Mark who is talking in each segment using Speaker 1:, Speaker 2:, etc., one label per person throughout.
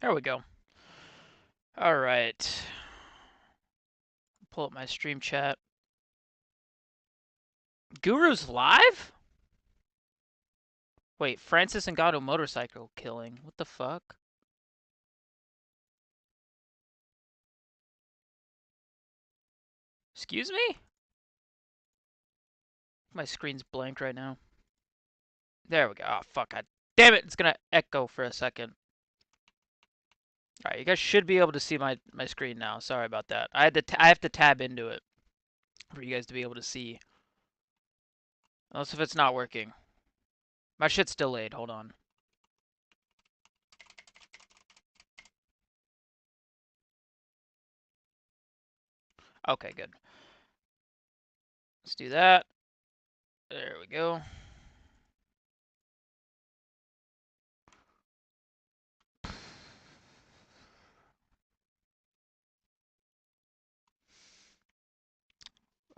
Speaker 1: There we go. All right. Pull up my stream chat. Guru's live? Wait, Francis Ngannou motorcycle killing. What the fuck? Excuse me? My screen's blank right now. There we go. Oh, fuck. God damn it. It's going to echo for a second. All right, you guys should be able to see my screen now. Sorry about that. I have to tab into it for you guys to be able to see. Unless if it's not working. My shit's delayed. Hold on. Okay, good. Let's do that. There we go.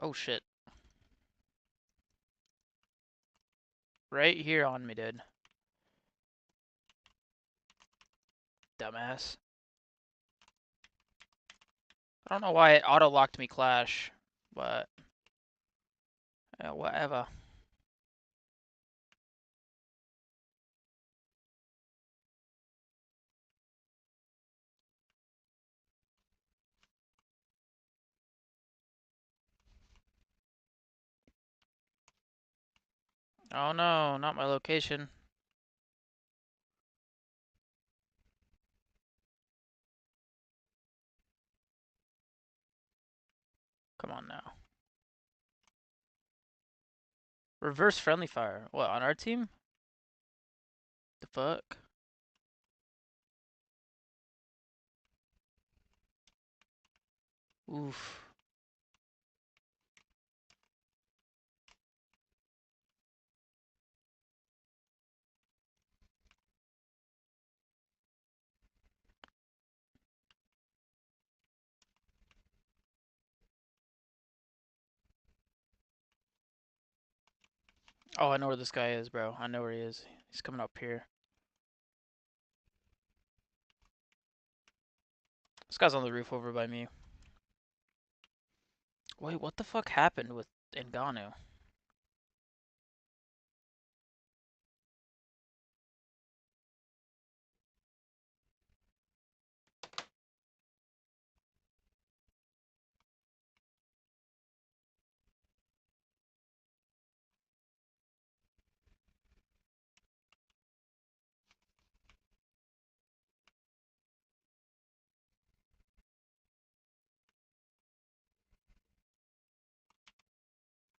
Speaker 1: Oh, shit. Right here on me, dude. Dumbass. I don't know why it auto-locked me Clash, but yeah, whatever. Oh no, not my location. Come on now. Reverse friendly fire. What, on our team? The fuck? Oof. Oh, I know where this guy is, bro. I know where he is. He's coming up here. This guy's on the roof over by me. Wait, what the fuck happened with Ngannou?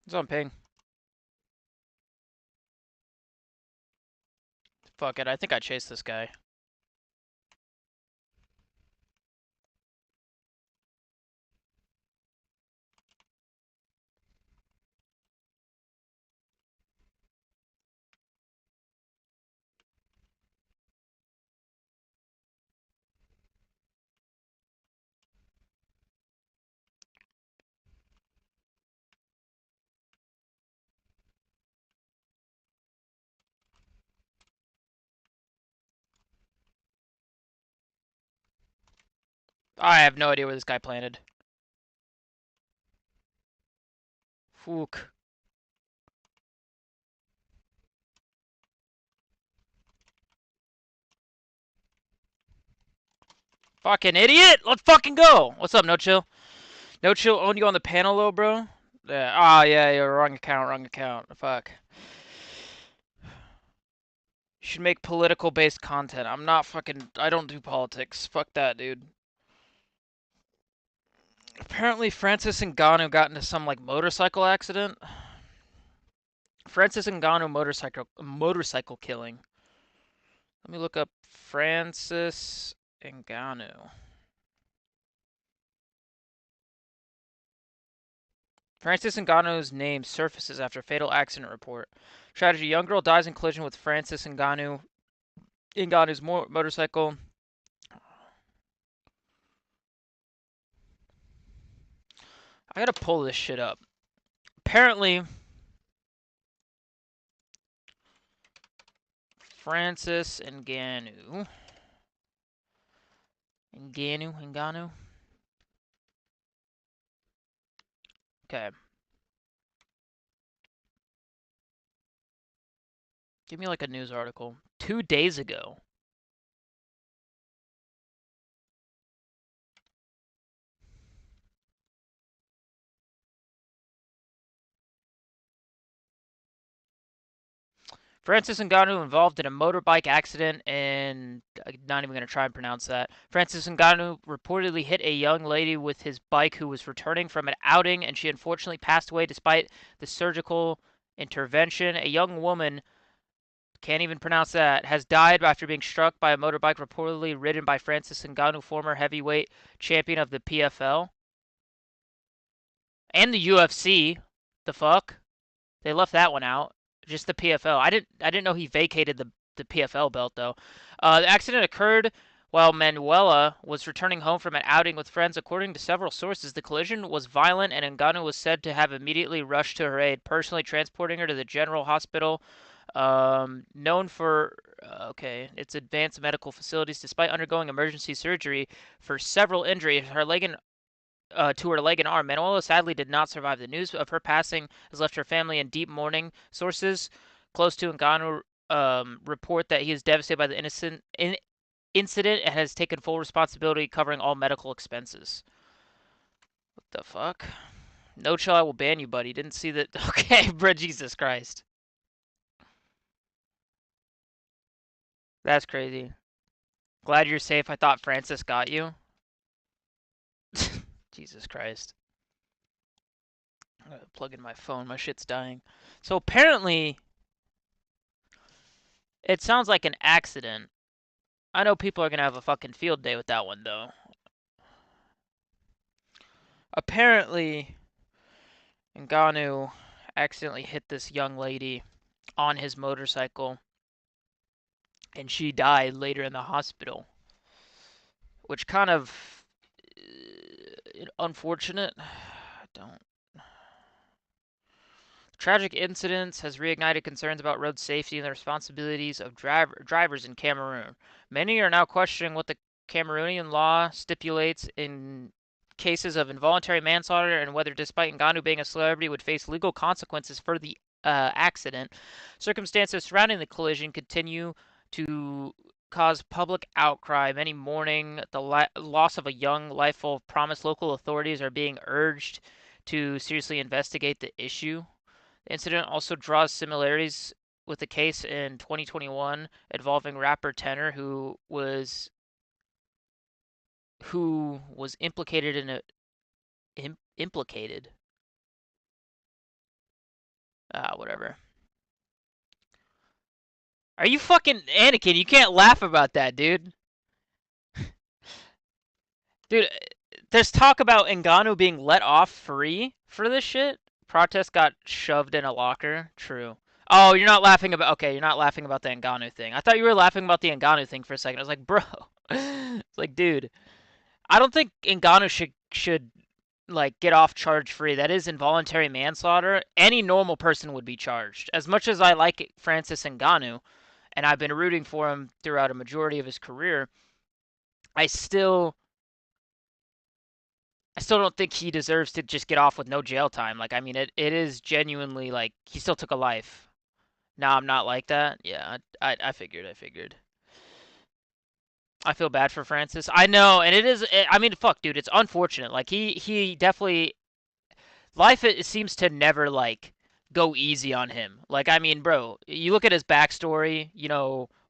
Speaker 1: He's on ping. Fuck it, I think I chased this guy. I have no idea where this guy planted. Fook. Fucking idiot! Let's fucking go! What's up, No Chill? No Chill owned you on the panel, though, bro? Yeah. Ah, yeah, you're wrong account, wrong account. Fuck. You should make political-based content. I'm not fucking... I don't do politics. Fuck that, dude. Apparently, Francis Ngannou got into some, like, motorcycle accident. Francis Ngannou motorcycle killing. Let me look up Francis Ngannou. Francis Ngannou's name surfaces after fatal accident report. Tragedy: young girl dies in collision with Francis Ngannou's motorcycle. I gotta pull this shit up. Apparently, Francis Ngannou Ngannou. Okay. Give me like a news article. 2 days ago. Francis Ngannou involved in a motorbike accident and I'm not even going to try and pronounce that. Francis Ngannou reportedly hit a young lady with his bike who was returning from an outing and she unfortunately passed away despite the surgical intervention. A young woman, can't even pronounce that, has died after being struck by a motorbike reportedly ridden by Francis Ngannou, former heavyweight champion of the PFL and the UFC. The fuck? They left that one out. Just the PFL. I didn't know he vacated the PFL belt though. The accident occurred while Manuela was returning home from an outing with friends. According to several sources, the collision was violent and Ngannou was said to have immediately rushed to her aid, personally transporting her to the General Hospital, known for its advanced medical facilities. Despite undergoing emergency surgery for several injuries, her leg and to her leg and arm. Manuela sadly did not survive. The news of her passing has left her family in deep mourning. Sources close to Ngannou report that he is devastated by the incident and has taken full responsibility covering all medical expenses. What the fuck? No chill, I will ban you, buddy. Didn't see that. Okay, bro, Jesus Christ. That's crazy. Glad you're safe. I thought Francis got you. Jesus Christ. I'm gonna plug in my phone. My shit's dying. So apparently, it sounds like an accident. I know people are gonna have a fucking field day with that one, though. Apparently, Ngannou accidentally hit this young lady on his motorcycle, and she died later in the hospital, which kind of unfortunate. Don't. Tragic incidents has reignited concerns about road safety and the responsibilities of drivers in Cameroon. Many are now questioning what the Cameroonian law stipulates in cases of involuntary manslaughter and whether, despite Ngannou being a celebrity, would face legal consequences for the accident. Circumstances surrounding the collision continue to cause public outcry. Many mourning the loss of a young life full of promise. Local authorities are being urged to seriously investigate the issue. The incident also draws similarities with a case in 2021 involving rapper Tenor, who was implicated in a implicated. Whatever. Are you fucking Anakin? You can't laugh about that, dude. Dude, there's talk about Ngannou being let off free for this shit. Protest got shoved in a locker. True. Oh, you're not laughing about. Okay, you're not laughing about the Ngannou thing. I thought you were laughing about the Ngannou thing for a second. I was like, bro. It's like, dude, I don't think Ngannou should like get off charge free. That is involuntary manslaughter. Any normal person would be charged. As much as I like Francis Ngannou, and I've been rooting for him throughout a majority of his career, I still don't think he deserves to just get off with no jail time. Like, I mean, it is genuinely like he still took a life. Now I'm not like that. Yeah, I figured. I feel bad for Francis. I know, and it is. I mean, fuck, dude, it's unfortunate. Like he definitely life it seems to never like go easy on him. Like, I mean, bro, you look at his backstory.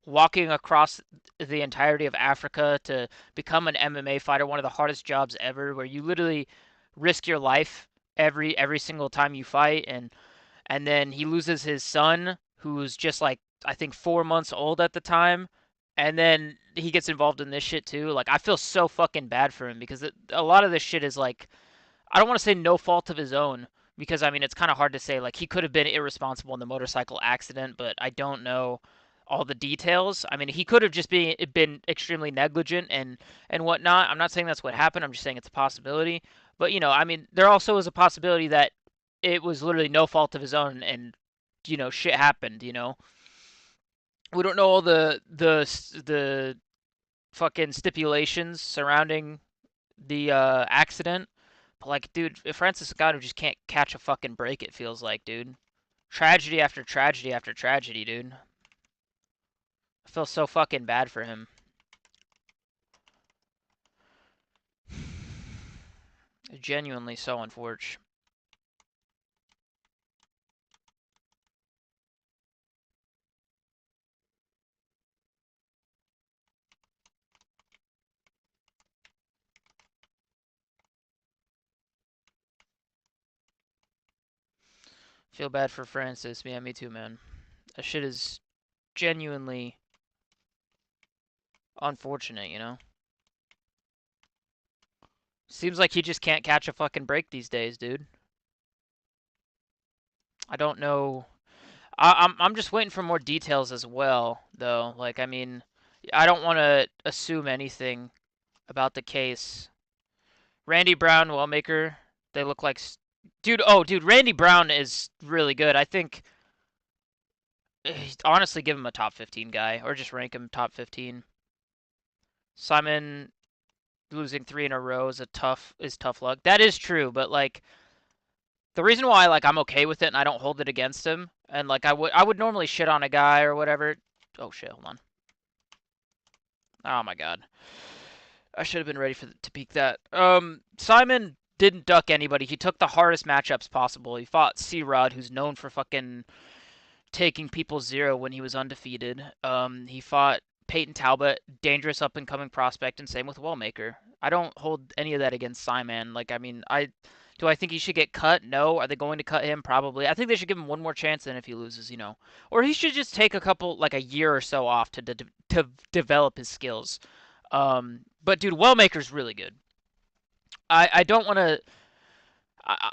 Speaker 1: Walking across the entirety of Africa to become an MMA fighter, one of the hardest jobs ever, where you literally risk your life every single time you fight, and then he loses his son, who's just like I think 4 months old at the time, and then he gets involved in this shit too. Like, I feel so fucking bad for him because a lot of this shit is like I don't want to say no fault of his own because I mean it's kind of hard to say. Like, he could have been irresponsible in the motorcycle accident, but I don't know all the details. I mean, he could have just been extremely negligent and whatnot. I'm not saying that's what happened. I'm just saying it's a possibility. But I mean, there also is a possibility that it was literally no fault of his own, and shit happened. We don't know all the fucking stipulations surrounding the accident. But like, dude, Francis Ngannou just can't catch a fucking break. It feels like, dude. Tragedy after tragedy after tragedy, dude. I feel so fucking bad for him. Genuinely so unfortunate. Feel bad for Francis. Yeah, me too, man. That shit is genuinely unfortunate, you know? Seems like he just can't catch a fucking break these days, dude. I don't know. I'm just waiting for more details as well, though. Like, I mean, I don't want to assume anything about the case. Randy Brown, Wellmaker, they look like, dude. Oh, dude, Randy Brown is really good. I think, honestly, give him a top 15 guy, or just rank him top 15. Simon losing 3 in a row is tough luck. That is true, but like the reason why like I'm okay with it and I don't hold it against him, and like I would normally shit on a guy or whatever. Oh shit, hold on. Oh my god. I should have been ready to peek that. Simon didn't duck anybody. He took the hardest matchups possible. He fought C-Rod, who's known for fucking taking people 0 when he was undefeated. He fought Peyton Talbot, dangerous up and coming prospect, and same with Wellmaker. I don't hold any of that against Simon. Like, I mean, I think he should get cut? No. Are they going to cut him? Probably. I think they should give him one more chance than if he loses, you know. Or he should just take like a year or so off to develop his skills. But dude, Wellmaker's really good. I don't want to.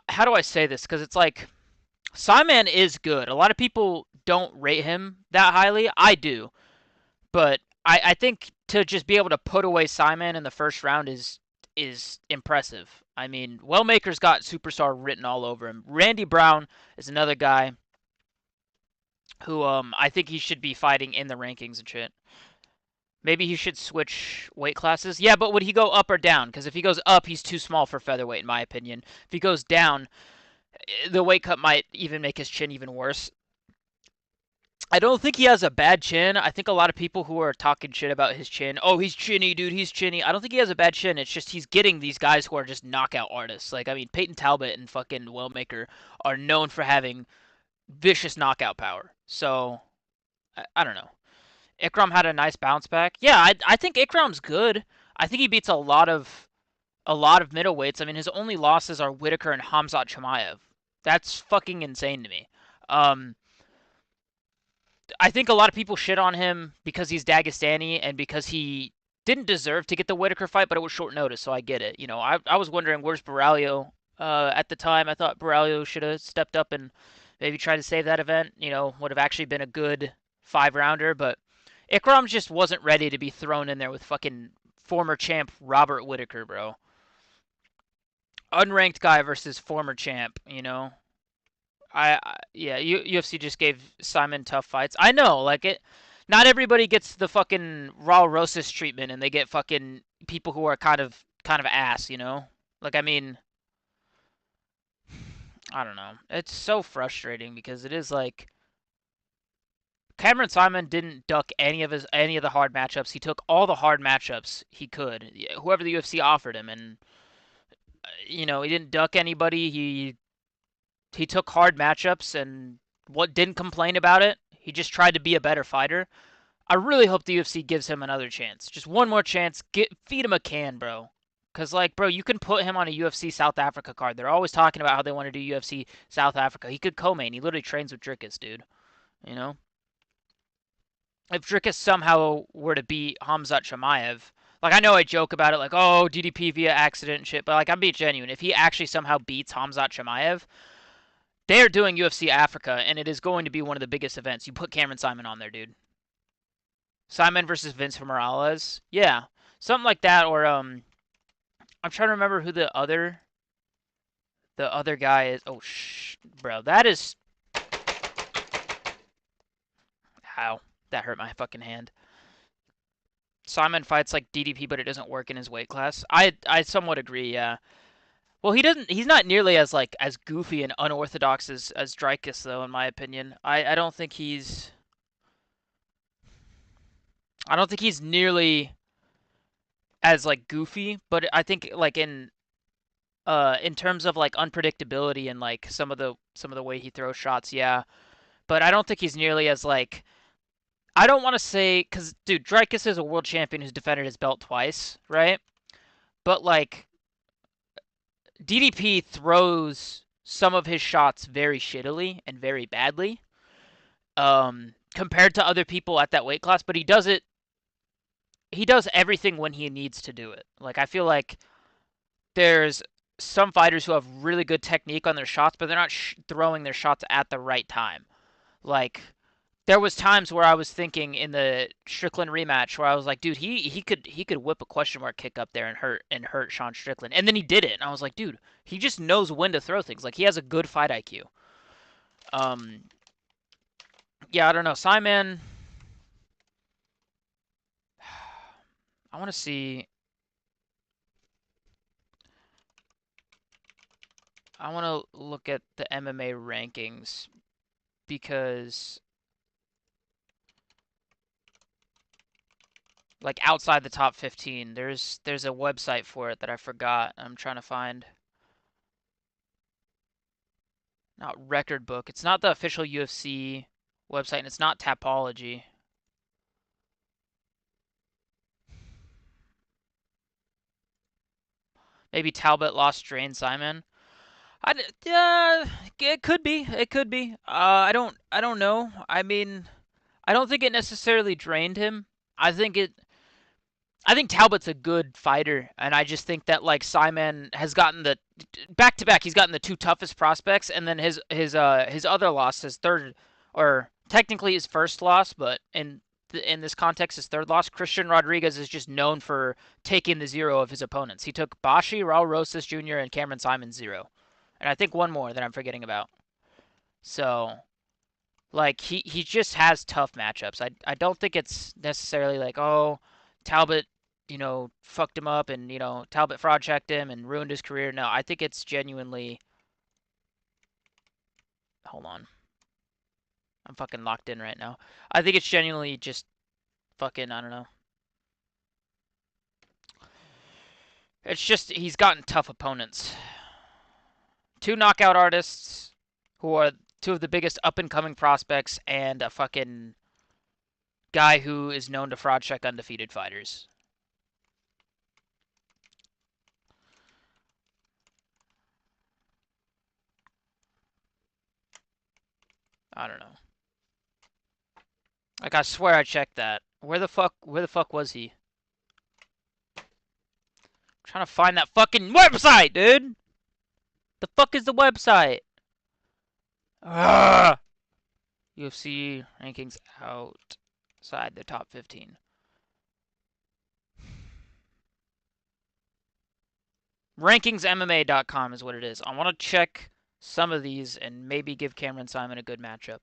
Speaker 1: How do I say this? Because it's like Simon is good. A lot of people don't rate him that highly. I do, but I think to just be able to put away Simon in the first round is impressive. I mean, Wellmaker's got superstar written all over him. Randy Brown is another guy who I think he should be fighting in the rankings and shit. Maybe he should switch weight classes. Yeah, but would he go up or down? Because if he goes up, he's too small for featherweight, in my opinion. If he goes down, the weight cut might even make his chin even worse. I don't think he has a bad chin. I think a lot of people who are talking shit about his chin, oh, he's chinny, dude, he's chinny. I don't think he has a bad chin. It's just he's getting these guys who are just knockout artists. Like, I mean, Peyton Talbot and fucking Wellmaker are known for having vicious knockout power. So, I don't know. Ikram had a nice bounce back. Yeah, I think Ikram's good. I think he beats a lot of middleweights. I mean, his only losses are Whitaker and Hamzat Chimaev. That's fucking insane to me. Um, I think a lot of people shit on him because he's Dagestani and because he didn't deserve to get the Whitaker fight, but it was short notice, so I get it. You know, I was wondering where's Baralio at the time. I thought Baralio should have stepped up and maybe tried to save that event. You know, would have actually been a good 5-rounder, but Ikram just wasn't ready to be thrown in there with fucking former champ Robert Whitaker, bro. Unranked guy versus former champ, you know. Yeah, UFC just gave Simon tough fights. I know, like it. Not everybody gets the fucking Raul Rosas treatment, and they get fucking people who are kind of ass, you know. Like I mean, I don't know. It's so frustrating because it is like Cameron Simon didn't duck any of the hard matchups. He took all the hard matchups he could, whoever the UFC offered him, and you know he didn't duck anybody. He took hard matchups and what didn't complain about it. He just tried to be a better fighter. I really hope the UFC gives him another chance. Just one more chance. Feed him a can, bro. Cause like, bro, you can put him on a UFC South Africa card. They're always talking about how they want to do UFC South Africa. He could co-main. He literally trains with Dricus, dude. You know, if Dricus somehow were to beat Hamzat Chimaev, like I know I joke about it, like oh DDP via accident and shit, but like I'm being genuine. If he actually somehow beats Hamzat Chimaev, they are doing UFC Africa, and it is going to be one of the biggest events. You put Cameron Simon on there, dude. Simon versus Vince Morales. Yeah, something like that. Or I'm trying to remember who the other guy is. Oh bro, that is how that hurt my fucking hand. Simon fights like DDP, but it doesn't work in his weight class. I somewhat agree. Yeah. Well, he doesn't. He's not nearly as like as goofy and unorthodox as Dreykus, though, in my opinion. I don't think he's. I don't think he's nearly as like goofy, but I think like in terms of like unpredictability and like some of the way he throws shots, yeah. But I don't think he's nearly as like I don't want to say because dude, Dreykus is a world champion who's defended his belt twice, right? But like DDP throws some of his shots very shittily and very badly, compared to other people at that weight class. But he does it. He does everything when he needs to do it. Like I feel like there's some fighters who have really good technique on their shots, but they're not throwing their shots at the right time. Like there was times where I was thinking in the Strickland rematch where I was like, dude, he could whip a question mark kick up there and hurt Sean Strickland, and then he did it, and I was like, dude, he just knows when to throw things. Like he has a good fight IQ. Um, yeah, I don't know, Simon. I want to see. I want to look at the MMA rankings because like outside the top 15, there's a website for it that I forgot. I'm trying to find. Not record book. It's not the official UFC website, and it's not Tapology. Maybe Talbot lost Drain Simon. It could be. It could be. I don't know. I mean, I don't think it necessarily drained him. I think it. I think Talbot's a good fighter, and I just think that like Simon has gotten the back to back. He's gotten the two toughest prospects, and then his other loss, his third, or technically his first loss, but in this context, his third loss. Christian Rodriguez is just known for taking the zero of his opponents. He took Bashi, Raul Rosas Jr., and Cameron Simon zero, and I think one more that I'm forgetting about. So like he just has tough matchups. I don't think it's necessarily like, oh, Talbot, fucked him up, and Talbot fraud checked him and ruined his career. No, I think it's genuinely. Hold on. I'm fucking locked in right now. I think it's genuinely just fucking, I don't know. It's just he's gotten tough opponents. Two knockout artists who are two of the biggest up and coming prospects, and a fucking guy who is known to fraud check undefeated fighters. I don't know. Like I swear I checked that. Where the fuck was he? I'm trying to find that fucking website, dude. The fuck is the website? Ugh. UFC rankings outside the top 15. RankingsMMA.com is what it is. I want to check some of these and maybe give Cameron Simon a good matchup.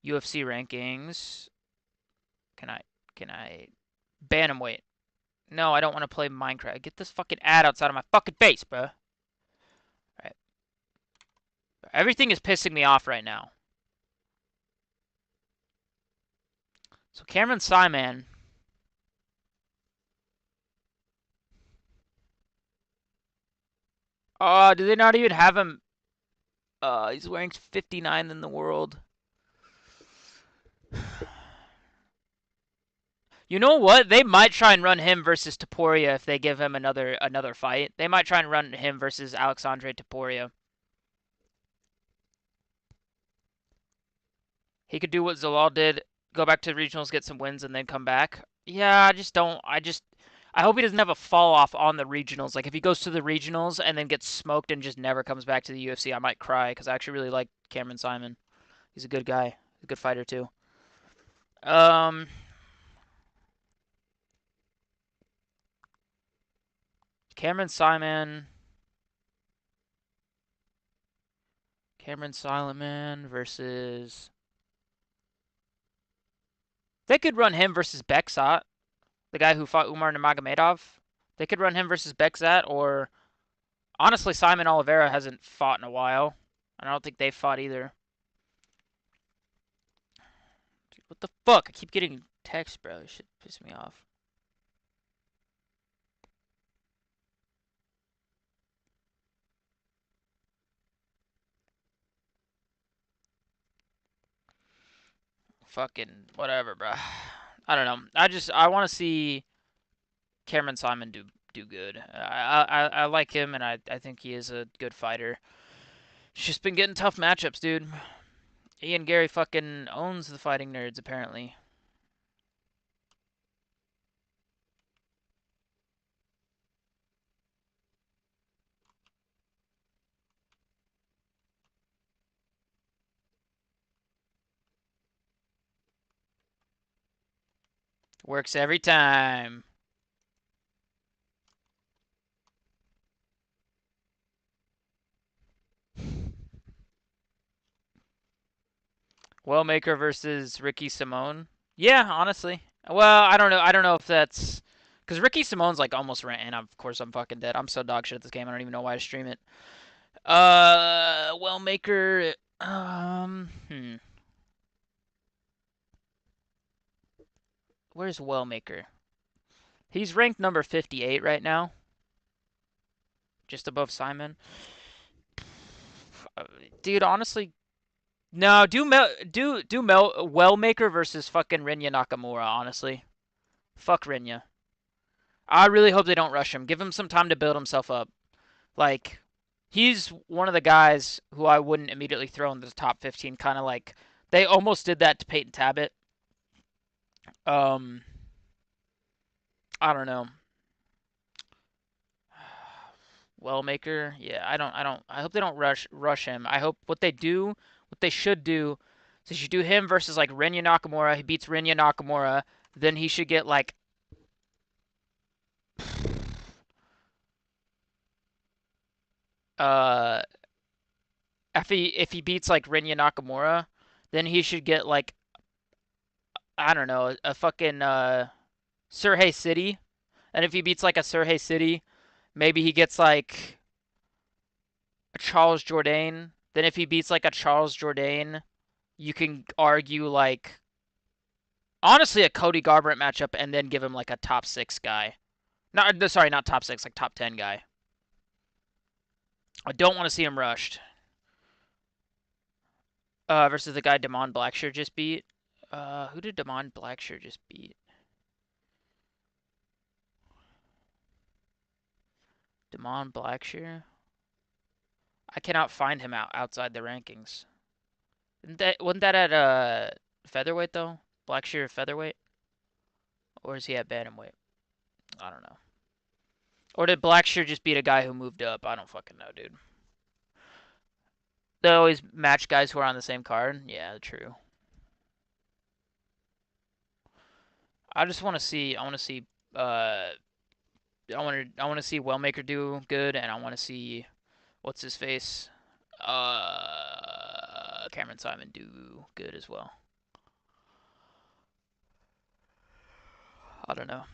Speaker 1: UFC rankings. Can I bantamweight? No, I don't want to play Minecraft. Get this fucking ad outside of my fucking face, bro. All right. Everything is pissing me off right now. So Cameron Simon. Do they not even have him? He's ranked 59 in the world. You know what? They might try and run him versus Topuria if they give him another fight. They might try and run him versus Alexandre Topuria. He could do what Zalal did, go back to the regionals, get some wins, and then come back. Yeah, I just don't. I hope he doesn't have a fall off on the regionals. Like if he goes to the regionals and then gets smoked and just never comes back to the UFC, I might cry because I actually really like Cameron Simon. He's a good guy, a good fighter too. Um, Cameron Simon. Cameron Silentman versus. They could run him versus Bexot. The guy who fought Umar Nurmagomedov. They could run him versus Bekzat, or honestly, Simon Oliveira hasn't fought in a while. I don't think they've fought either. Dude, what the fuck? I keep getting texts, bro. This shit piss me off. Fucking whatever, bro. I don't know. I want to see Cameron Simon do good. I like him, and I think he is a good fighter. He's just been getting tough matchups, dude. Ian Garry fucking owns the fighting nerds, apparently. Works every time. Wellmaker versus Ricky Simone. Yeah, honestly. Well, I don't know. I don't know if that's because Ricky Simone's like almost ran, and of course I'm fucking dead. I'm so dog shit at this game. I don't even know why I stream it. Wellmaker. Where's Wellmaker? He's ranked number 58 right now, just above Simon. Dude, honestly, no. Wellmaker versus fucking Rinya Nakamura. Honestly, fuck Rinya. I really hope they don't rush him. Give him some time to build himself up. Like, he's one of the guys who I wouldn't immediately throw in the top 15. Kind of like they almost did that to Peyton Tabit. Um, I don't know. Wellmaker, yeah, I hope they don't rush him. I hope what they should do, is you do him versus like Rinya Nakamura. He beats Rinya Nakamura, then he should get like uh if he beats like Rinya Nakamura, then he should get like I don't know, a fucking Surhey City. And if he beats like a Surhey City, maybe he gets like a Charles Jourdain. Then if he beats like a Charles Jourdain, you can argue like honestly a Cody Garbrandt matchup and then give him like a top 6 guy. Not top 6, like top 10 guy. I don't want to see him rushed. Versus the guy Damon Blackshear just beat. Who did Damon Blackshear just beat? Damon Blackshear? I cannot find him outside the rankings. Wasn't that at featherweight though? Blackshear featherweight? Or is he at bantamweight? I don't know. Or did Blackshear just beat a guy who moved up? I don't fucking know, dude. They always match guys who are on the same card. Yeah, true. I just want to see. I want to see. I want to see Wellmaker do good, and I want to see what's his face. Cameron Simon do good as well. I don't know.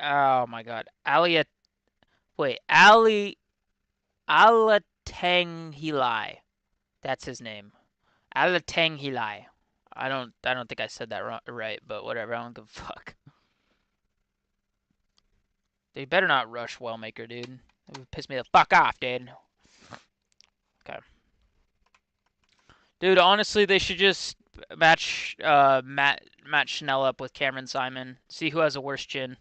Speaker 1: Oh my God, Alatanghilai. That's his name. Alatanghilai. I don't think I said that right, but whatever. I don't give a fuck. They better not rush Wellmaker, dude. It would piss me the fuck off, dude. Okay. Dude, honestly, they should just match Matt Schnell up with Cameron Simon. See who has a worse chin.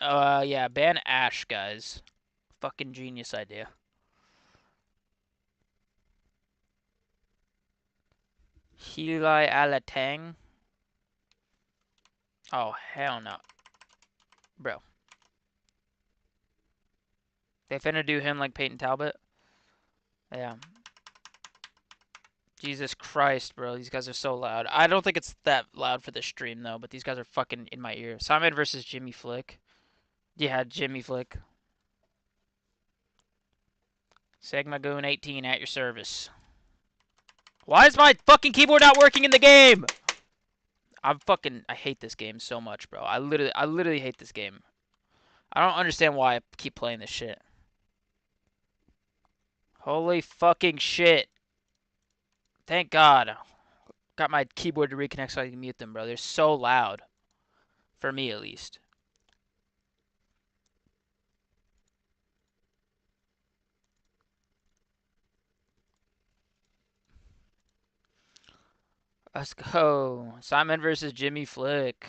Speaker 1: Yeah, ban Ash, guys. Fucking genius idea. Heli Alatang. Oh, hell no. Bro. They finna do him like Peyton Talbot. Yeah. Jesus Christ, bro. These guys are so loud. I don't think it's that loud for the stream, though, but these guys are fucking in my ear. Simon versus Jimmy Flick. Yeah, Jimmy Flick. Sigmagoon 18 at your service. Why is my fucking keyboard not working in the game? I hate this game so much, bro. I literally hate this game. I don't understand why I keep playing this shit. Holy fucking shit. Thank God. Got my keyboard to reconnect so I can mute them, bro. They're so loud. For me, at least. Let's go. Simon versus Jimmy Flick.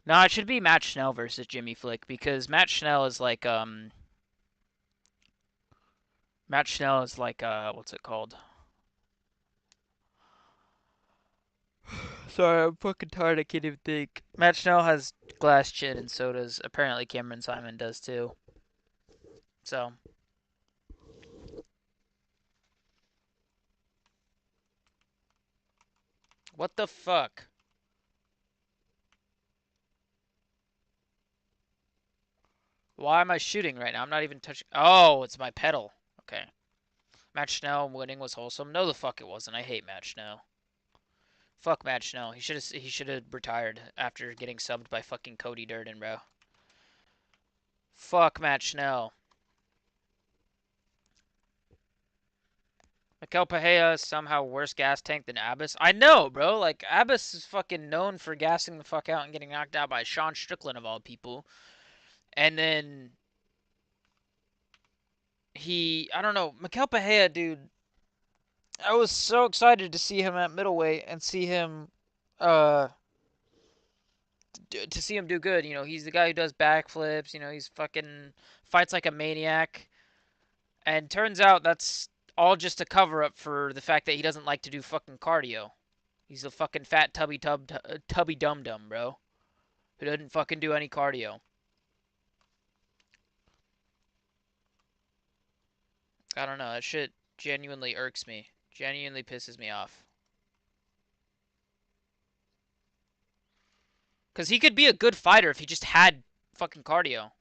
Speaker 1: No, it should be Matt Schnell versus Jimmy Flick because Matt Schnell is like what's it called? Sorry, I'm fucking tired. I can't even think. Matt Schnell has glass chin, and so does apparently Cameron Simon does too. So. What the fuck? Why am I shooting right now? I'm not even touching. Oh, it's my pedal. Okay. Matt Schnell winning was wholesome. No, the fuck it wasn't. I hate Matt Schnell. Fuck Matt Schnell. He should have retired after getting subbed by fucking Cody Durden, bro. Fuck Matt Schnell. Mikel Pajea is somehow worse gas tank than Abbas. I know, bro. Like, Abbas is fucking known for gassing the fuck out and getting knocked out by Sean Strickland, of all people. And then I don't know. Mikel Pajea, dude. I was so excited to see him at middleweight and see him, uh, to see him do good. You know, he's the guy who does backflips. You know, he's fucking fights like a maniac. And turns out that's all just a cover up for the fact that he doesn't like to do fucking cardio. He's a fucking fat tubby dum dum, bro, who doesn't fucking do any cardio. I don't know. That shit genuinely irks me. Genuinely pisses me off. Because he could be a good fighter if he just had fucking cardio.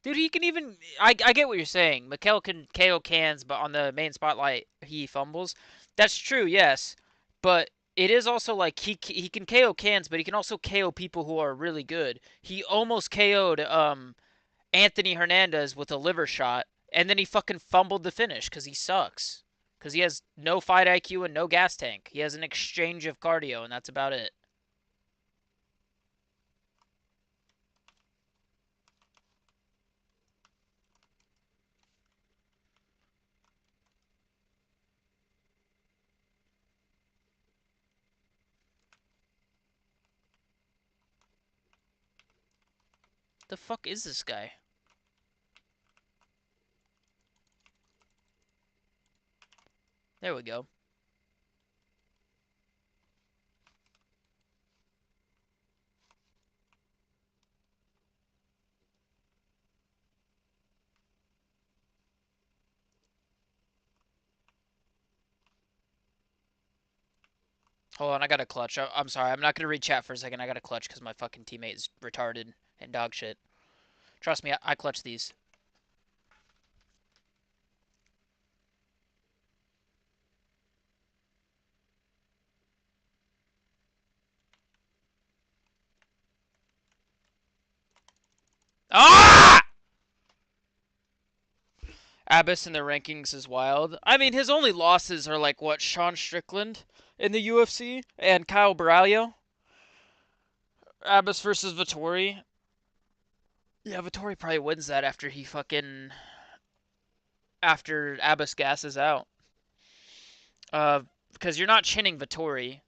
Speaker 1: Dude, he can even. I get what you're saying. Mikel can KO cans, but on the main spotlight, he fumbles. That's true, yes. But it is also like he can KO cans, but he can also KO people who are really good. He almost KO'd Anthony Hernandez with a liver shot, and then he fucking fumbled the finish because he sucks. Because he has no fight IQ and no gas tank. He has an exchange of cardio, and that's about it. The fuck is this guy? There we go. Hold on, I got a clutch. I'm sorry, I'm not gonna read chat for a second. I got a clutch because my fucking teammate is retarded and dog shit. Trust me, I clutch these. Ah! Abbas in the rankings is wild. I mean, his only losses are like what, Sean Strickland in the UFC and Kyle Braulio. Abbas versus Vettori. Yeah, Vettori probably wins that after Abbas gasses out. Because you're not chinning Vettori,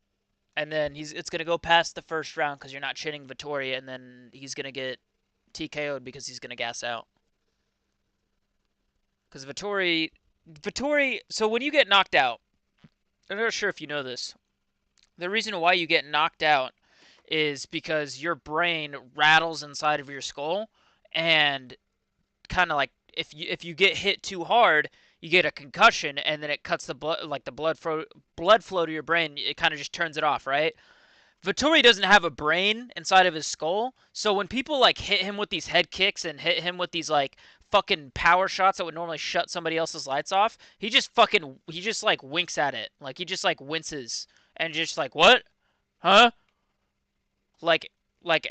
Speaker 1: and then it's gonna go past the first round because you're not chinning Vettori, and then he's gonna get TKO'd because he's gonna gas out. Because Vettori. So when you get knocked out, I'm not sure if you know this. The reason why you get knocked out is because your brain rattles inside of your skull, and kind of like if you get hit too hard, you get a concussion, and then it cuts the blood, like the blood flow to your brain. It kind of just turns it off, right? Vittori doesn't have a brain inside of his skull, so when people like hit him with these head kicks and hit him with these like fucking power shots that would normally shut somebody else's lights off, he just like winks at it. Like he just like winces and just like, "What? Huh?" Like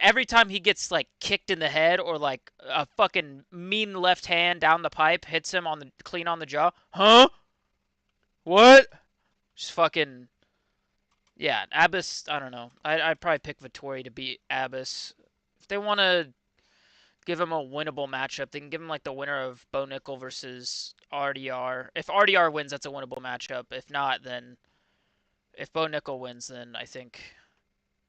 Speaker 1: every time he gets like kicked in the head, or like a fucking mean left hand down the pipe hits him on the clean on the jaw. "Huh? What?" Just fucking, yeah, Abyss, I don't know. I'd probably pick Vittori to beat Abyss. If they want to give him a winnable matchup, they can give him like the winner of Bo Nickel versus RDR. If RDR wins, that's a winnable matchup. If not, then if Bo Nickel wins, then I think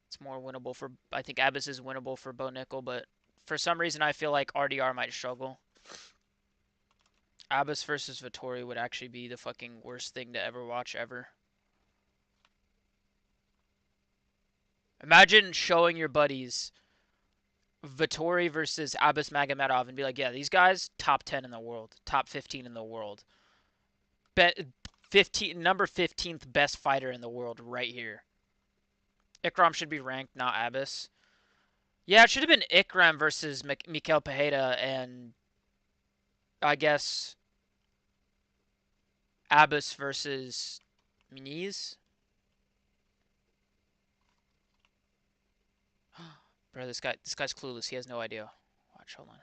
Speaker 1: it's more winnable for. I think Abyss is winnable for Bo Nickel, but for some reason I feel like RDR might struggle. Abyss versus Vittori would actually be the fucking worst thing to ever watch ever. Imagine showing your buddies Vittori versus Abbas Magomedov and be like, yeah, these guys top 10 in the world, top 15 in the world. Number 15th best fighter in the world right here. Ikram should be ranked, not Abbas. Yeah, it should have been Ikram versus Mikel Pajeda, and I guess Abbas versus Muniz. Bro, this guy's clueless. He has no idea. Watch, hold on.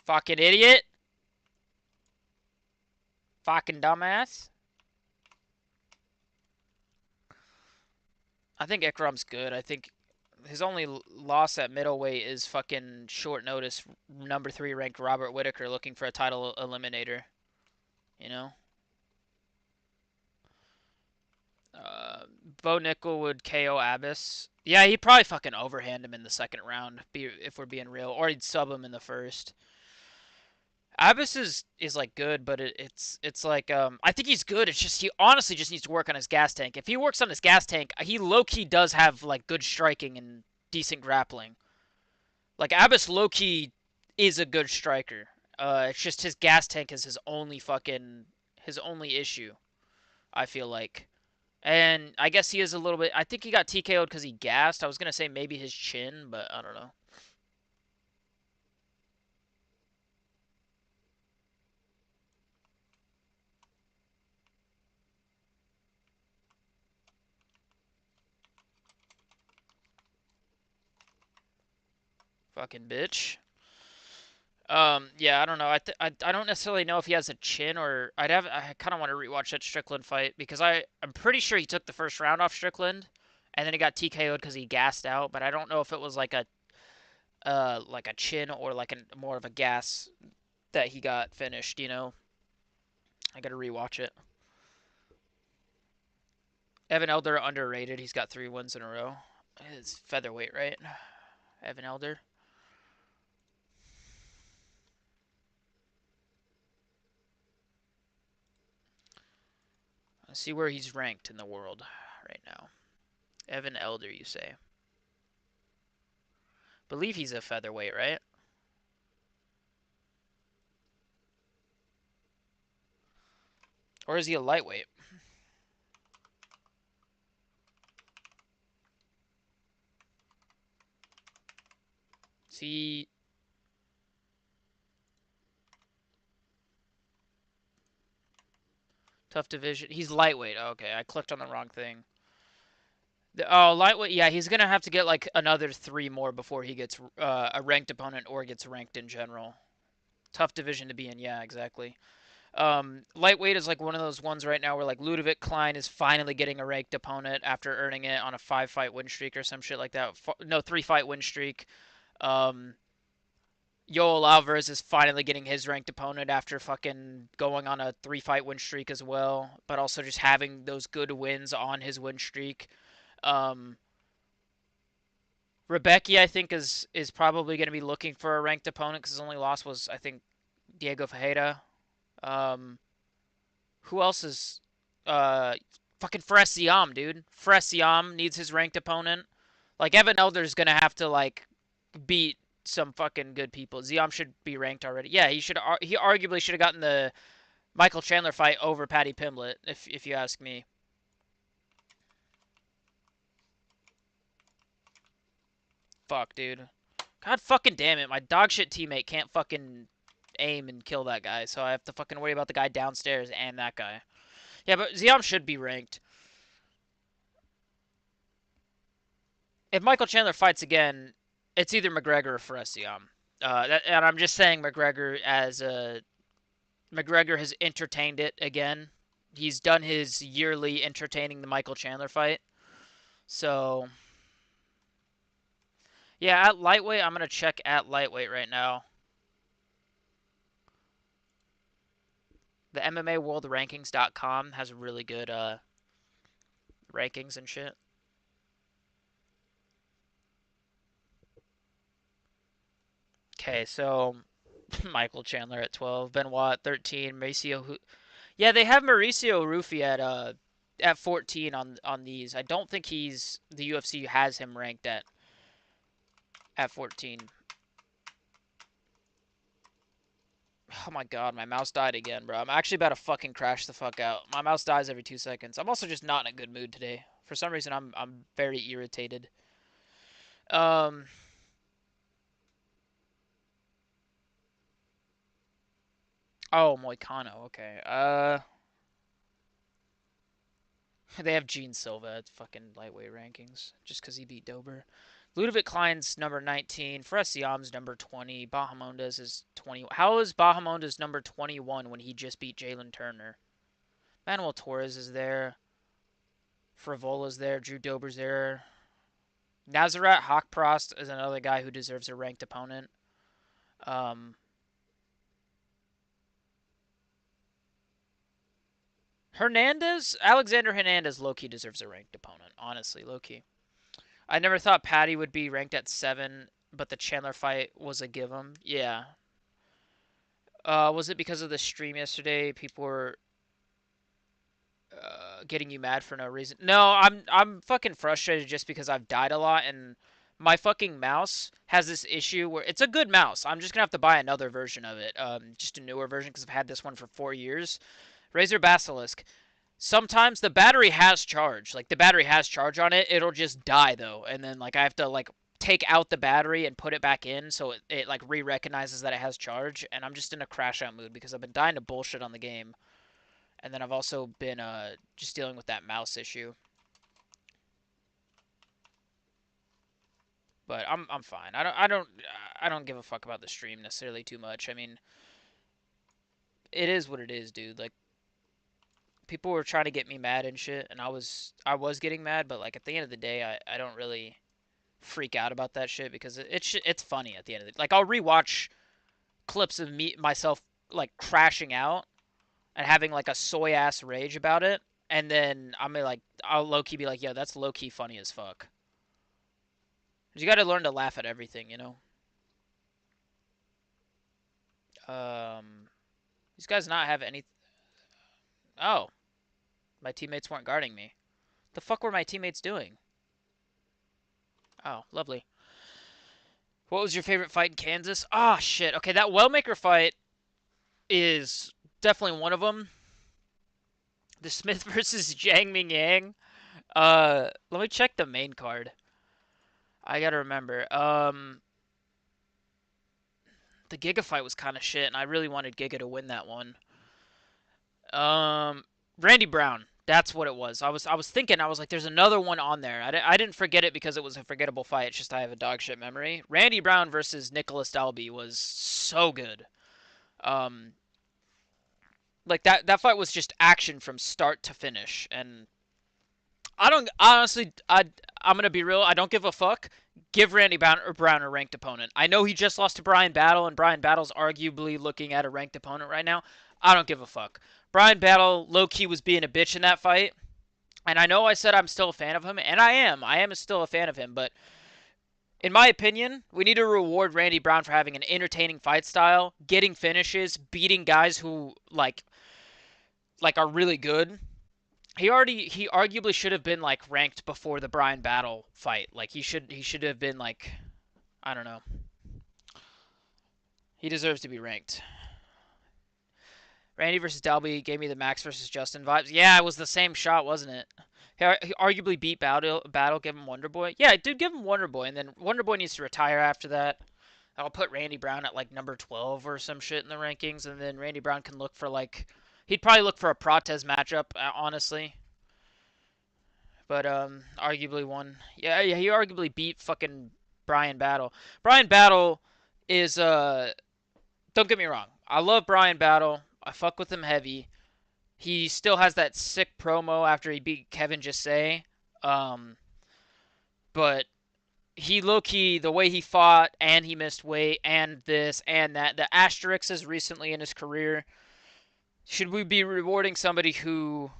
Speaker 1: Fucking idiot. Fucking dumbass. I think Ikram's good. I think his only loss at middleweight is fucking short notice number 3 ranked Robert Whitaker looking for a title eliminator. You know? Bo Nickel would KO Abbas. Yeah, he'd probably fucking overhand him in the second round, if we're being real. Or he'd sub him in the first. Abbas is like good, but it's like I think he's good. It's just he honestly just needs to work on his gas tank. If he works on his gas tank, he low key does have like good striking and decent grappling. Like Abbas low key is a good striker. It's just his gas tank is his only issue. I feel like, and I guess he is a little bit. I think he got TKO'd because he gassed. I was gonna say maybe his chin, but I don't know. Fucking bitch. Yeah, I don't know. I don't necessarily know if he has a chin, or I kind of want to rewatch that Strickland fight because I'm pretty sure he took the first round off Strickland, and then he got TKO'd because he gassed out. But I don't know if it was like a chin or like a more of a gas that he got finished. You know, I gotta rewatch it. Evan Elder underrated. He's got 3 wins in a row. It's featherweight, right? Evan Elder. Let's see where he's ranked in the world right now. Evan Elder, you say? Believe he's a featherweight, right? Or is he a lightweight? See, tough division. He's lightweight. Okay, I clicked on the wrong thing. Oh, lightweight. Yeah, he's gonna have to get like another 3 more before he gets a ranked opponent or gets ranked in general. Tough division to be in. Yeah, exactly. Lightweight is like one of those ones right now where like Ludovic Klein is finally getting a ranked opponent after earning it on a 5-fight win streak or some shit like that. No, 3-fight win streak. Um, Yoel Alvarez is finally getting his ranked opponent after fucking going on a 3-fight win streak as well, but also just having those good wins on his win streak. Um, Rebecca, I think, is probably going to be looking for a ranked opponent because his only loss was, I think, Diego Fajeda. Um, who else is? Fucking Fressiam, dude. Fressiam needs his ranked opponent. Like, Evan Elder's gonna have to, like, beat some fucking good people. Ziam should be ranked already. Yeah, he arguably should have gotten the Michael Chandler fight over Paddy Pimblett, if you ask me. Fuck, dude. God fucking damn it. My dog shit teammate can't fucking aim and kill that guy, so I have to fucking worry about the guy downstairs and that guy. Yeah, but Ziam should be ranked. If Michael Chandler fights again, it's either McGregor or Faresiam. And I'm just saying McGregor as a McGregor has entertained it again. He's done his yearly entertaining the Michael Chandler fight. So, yeah, at lightweight, I'm going to check at lightweight right now. The MMAworldrankings.com has really good rankings and shit. Okay, so Michael Chandler at 12, Benoit at 13, Mauricio. Yeah, they have Mauricio Rufy at 14 on these. I don't think he's the UFC has him ranked at 14. Oh my god, my mouse died again, bro. I'm actually about to fucking crash the fuck out. My mouse dies every 2 seconds. I'm also just not in a good mood today. For some reason, I'm very irritated. Um. Oh, Moicano. Okay. They have Gene Silva at fucking lightweight rankings just because he beat Dober. Ludovic Klein's number 19. Fressiam's number 20. Bahamondes is 20. How is Bahamondes number 21 when he just beat Jalen Turner? Manuel Torres is there. Frivola's there. Drew Dober's there. Nazarat Haqprost is another guy who deserves a ranked opponent. Um, Alexander Hernandez, low-key deserves a ranked opponent. Honestly, low-key. I never thought Patty would be ranked at 7, but the Chandler fight was a give him. Yeah. Was it because of the stream yesterday? People were getting you mad for no reason. No, I'm fucking frustrated just because I've died a lot and my fucking mouse has this issue where it's a good mouse. I'm just gonna have to buy another version of it, just a newer version because I've had this one for 4 years. Razer Basilisk. Sometimes the battery has charge. Like the battery has charge on it. It'll just die though, and then like I have to like take out the battery and put it back in so it like re-recognizes that it has charge. And I'm just in a crash out mood because I've been dying to bullshit on the game. And then I've also been just dealing with that mouse issue. But I'm fine. I don't give a fuck about the stream necessarily too much. I mean, it is what it is, dude. Like people were trying to get me mad and shit, and I was getting mad, but like at the end of the day, I don't really freak out about that shit because it's funny at the end of it. Like I'll rewatch clips of myself like crashing out and having like a soy ass rage about it, and then I'll low key be like, yo, that's low key funny as fuck. You got to learn to laugh at everything, you know. These guys not have any. Oh, my teammates weren't guarding me. The fuck were my teammates doing? Oh, lovely. What was your favorite fight in Kansas? Ah, oh, shit. Okay, that Wellmaker fight is definitely one of them. The Smith versus Jiang Ming Yang. Let me check the main card. I gotta remember. The Giga fight was kind of shit, and I really wanted Giga to win that one. Randy Brown. That's what it was. I was thinking. I was like, there's another one on there. I didn't forget it because it was a forgettable fight. It's just I have a dog shit memory. Randy Brown versus Nicholas Dalby was so good. Um, like that fight was just action from start to finish, and I don't honestly. I'm gonna be real. I don't give a fuck. Give Randy Brown a ranked opponent. I know he just lost to Brian Battle, and Brian Battle's arguably looking at a ranked opponent right now. I don't give a fuck. Brian Battle low key was being a bitch in that fight, and I know I said I'm still a fan of him, and I am. I am still a fan of him, but in my opinion, we need to reward Randy Brown for having an entertaining fight style, getting finishes, beating guys who like are really good, he arguably should have been like ranked before the Bryan Battle fight. Like he should have been like, I don't know. He deserves to be ranked. Randy versus Dalby gave me the Max versus Justin vibes. Yeah, it was the same shot, wasn't it? He arguably beat Battle, give him Wonder Boy. Yeah, dude, give him Wonder Boy, and then Wonder Boy needs to retire after that. I'll put Randy Brown at like number 12 or some shit in the rankings, and then Randy Brown can look for like, he'd probably look for a Protez matchup, honestly. But arguably won. Yeah, he arguably beat fucking Bryan Battle. Bryan Battle is don't get me wrong. I love Bryan Battle. I fuck with him heavy. He still has that sick promo after he beat Kevin Jesse. Um, but he low key the way he fought and he missed weight and this and that. The asterisks recently in his career. Should we be rewarding somebody who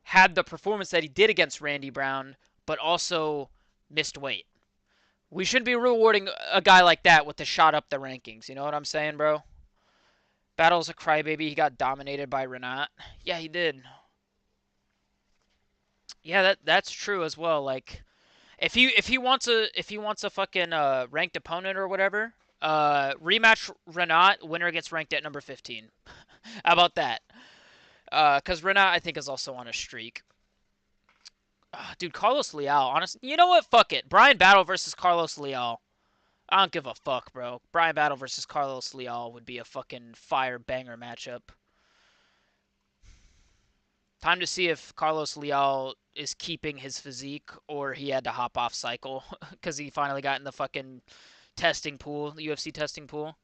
Speaker 1: had the performance that he did against Randy Brown, but also missed weight? We shouldn't be rewarding a guy like that with the shot up the rankings. You know what I'm saying, bro? Battle's a crybaby. He got dominated by Renat. Yeah, he did. Yeah, that's true as well. Like if he wants a fucking ranked opponent or whatever, rematch Renat, winner gets ranked at number 15. How about that? Cause Renat I think is also on a streak. Dude, Carlos Leal, honestly, you know what? Fuck it. Bryan Battle versus Carlos Leal. I don't give a fuck, bro. Bryan Battle versus Carlos Leal would be a fucking fire banger matchup. Time to see if Carlos Leal is keeping his physique or he had to hop off cycle because he finally got in the fucking testing pool, the UFC testing pool.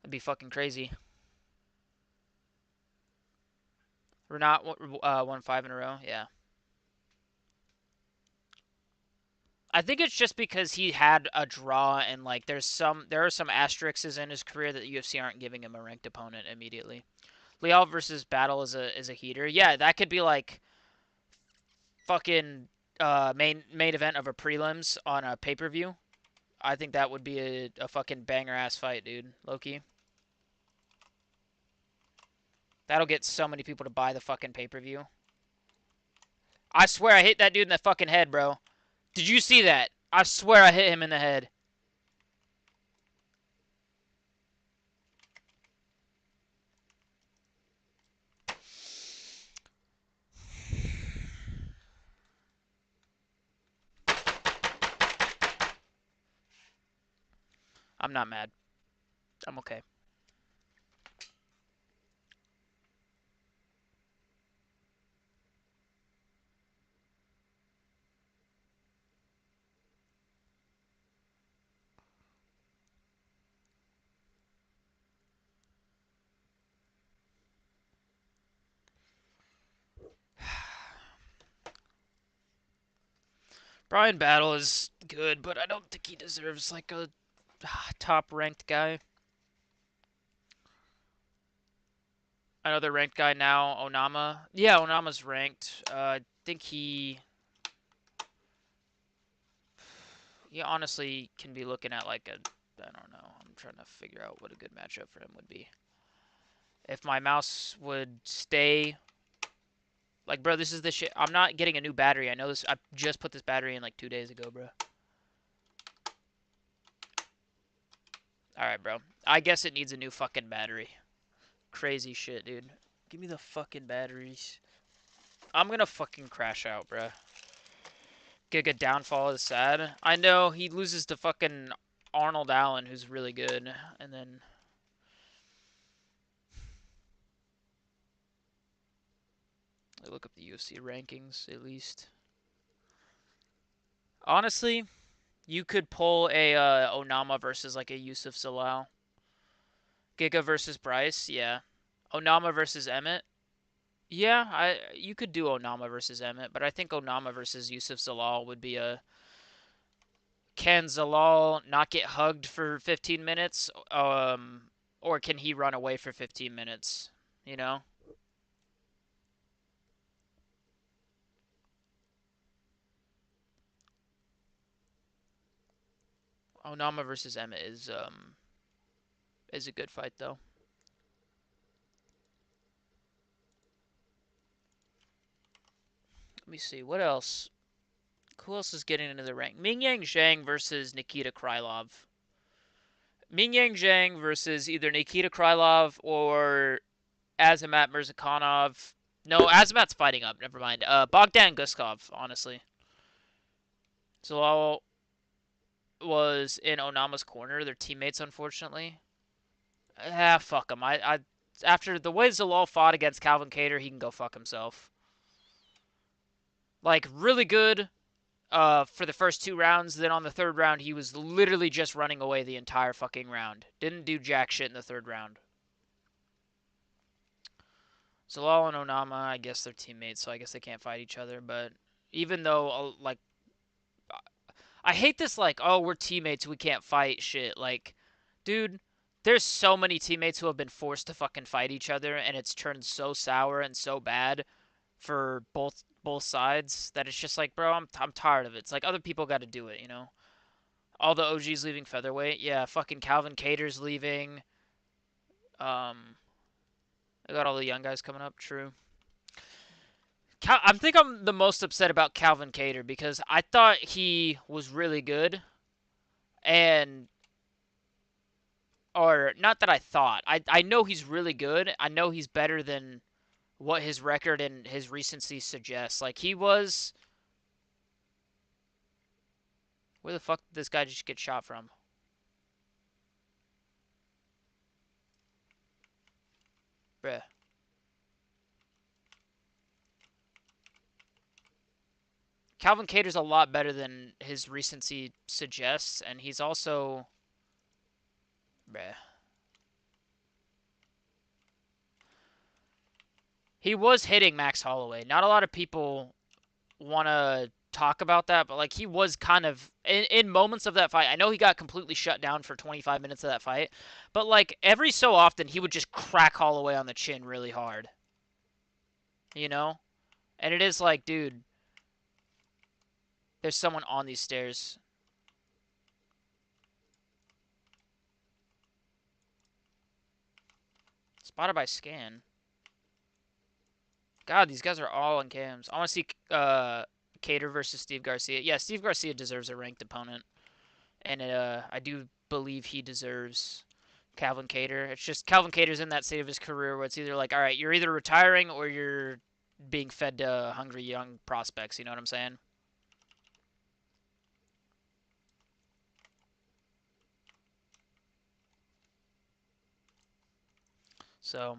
Speaker 1: That'd be fucking crazy. Renat won 5 in a row. Yeah. I think it's just because he had a draw and like there are some asterisks in his career that the UFC aren't giving him a ranked opponent immediately. Leal versus Battle is a heater. Yeah, that could be like fucking main event of a prelims on a pay-per-view. I think that would be a fucking banger ass fight, dude. Loki. That'll get so many people to buy the fucking pay-per-view. I swear I hit that dude in the fucking head, bro. Did you see that? I swear I hit him in the head. I'm not mad. I'm okay. Bryan Battle is good, but I don't think he deserves like a top ranked guy. Another ranked guy now, Onama. Yeah, Onama's ranked. I think he honestly can be looking at like a, I don't know. I'm trying to figure out what a good matchup for him would be. If my mouse would stay, like, bro, this is the shit. I'm not getting a new battery. I know this. I just put this battery in like 2 days ago, bro. All right, bro. I guess it needs a new fucking battery. Crazy shit, dude. Give me the fucking batteries. I'm gonna fucking crash out, bro. Giga downfall is sad. I know he loses to fucking Arnold Allen, who's really good, and then I look up the UFC rankings at least. Honestly, you could pull a Onama versus like a Yusuf Zalal. Giga versus Bryce, yeah. Onama versus Emmett. Yeah, you could do Onama versus Emmett, but I think Onama versus Yusuf Zalal would be a, can Zalal not get hugged for 15 minutes? Or can he run away for 15 minutes? You know? Onama versus Emmett is a good fight though. me see. What else? Who else is getting into the rank? Mingyang Zhang versus Nikita Krylov. Mingyang Zhang versus either Nikita Krylov or Azamat Mirzakhanov. No, Azamat's fighting up. Never mind. Bogdan Guskov, honestly. Zalal was in Onama's corner. Their teammates, unfortunately. Fuck him. After the way Zalal fought against Calvin Kattar, he can go fuck himself. Like, really good for the first 2 rounds. Then on the third round, he was literally just running away the entire fucking round. Didn't do jack shit in the third round. Zalal and Onama, I guess they're teammates, so I guess they can't fight each other. But even though, like, I hate this, like, oh, we're teammates, we can't fight shit. Like, dude, there's so many teammates who have been forced to fucking fight each other, and it's turned so sour and so bad for both sides that it's just like, bro, I'm tired of it. It's like other people got to do it, you know. All the OGs leaving featherweight, yeah. Fucking Calvin Kattar's leaving. I got all the young guys coming up. True. I think I'm the most upset about Calvin Kattar because I thought he was really good, and or not that I thought. I know he's really good. I know he's better than what his record and his recency suggests. Like he was. Where the fuck did this guy just get shot from? Bruh. Calvin Kattar's a lot better than his recency suggests, and he's also. Bruh. He was hitting Max Holloway. Not a lot of people want to talk about that, but like he was kind of in moments of that fight. I know he got completely shut down for 25 minutes of that fight, but like every so often he would just crack Holloway on the chin really hard. You know? And it is like, dude, there's someone on these stairs. Spotted by Scan. God, these guys are all on cams. I want to see Kattar versus Steve Garcia. Yeah, Steve Garcia deserves a ranked opponent. And I do believe he deserves Calvin Kattar. It's just Calvin Kattar's in that state of his career where it's either like, all right, you're either retiring or you're being fed to hungry young prospects. You know what I'm saying? So,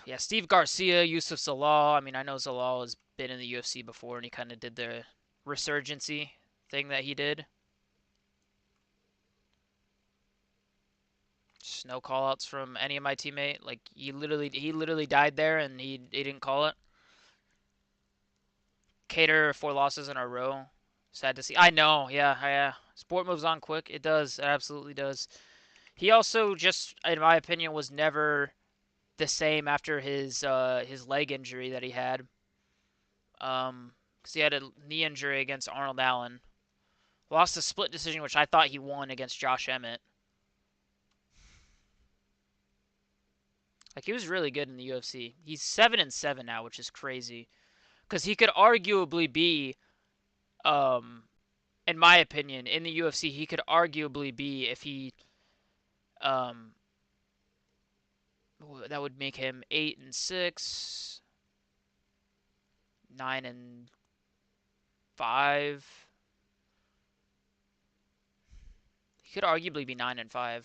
Speaker 1: yeah, Steve Garcia, Yusuf Zalal. I mean, I know Zalal has been in the UFC before, and he kind of did the resurgency thing that he did. Just no callouts from any of my teammate. Like he literally died there, and he didn't call it. Kattar 4 losses in a row. Sad to see. I know. Yeah, yeah. Sport moves on quick. It does. It absolutely does. He also just, in my opinion, was never the same after his leg injury that he had. Because he had a knee injury against Arnold Allen. Lost a split decision, which I thought he won against Josh Emmett. Like he was really good in the UFC. He's 7-7 now, which is crazy. Because he could arguably be, in my opinion, in the UFC, he could arguably be if he, um, that would make him 8-6, 9-5. He could arguably be 9-5.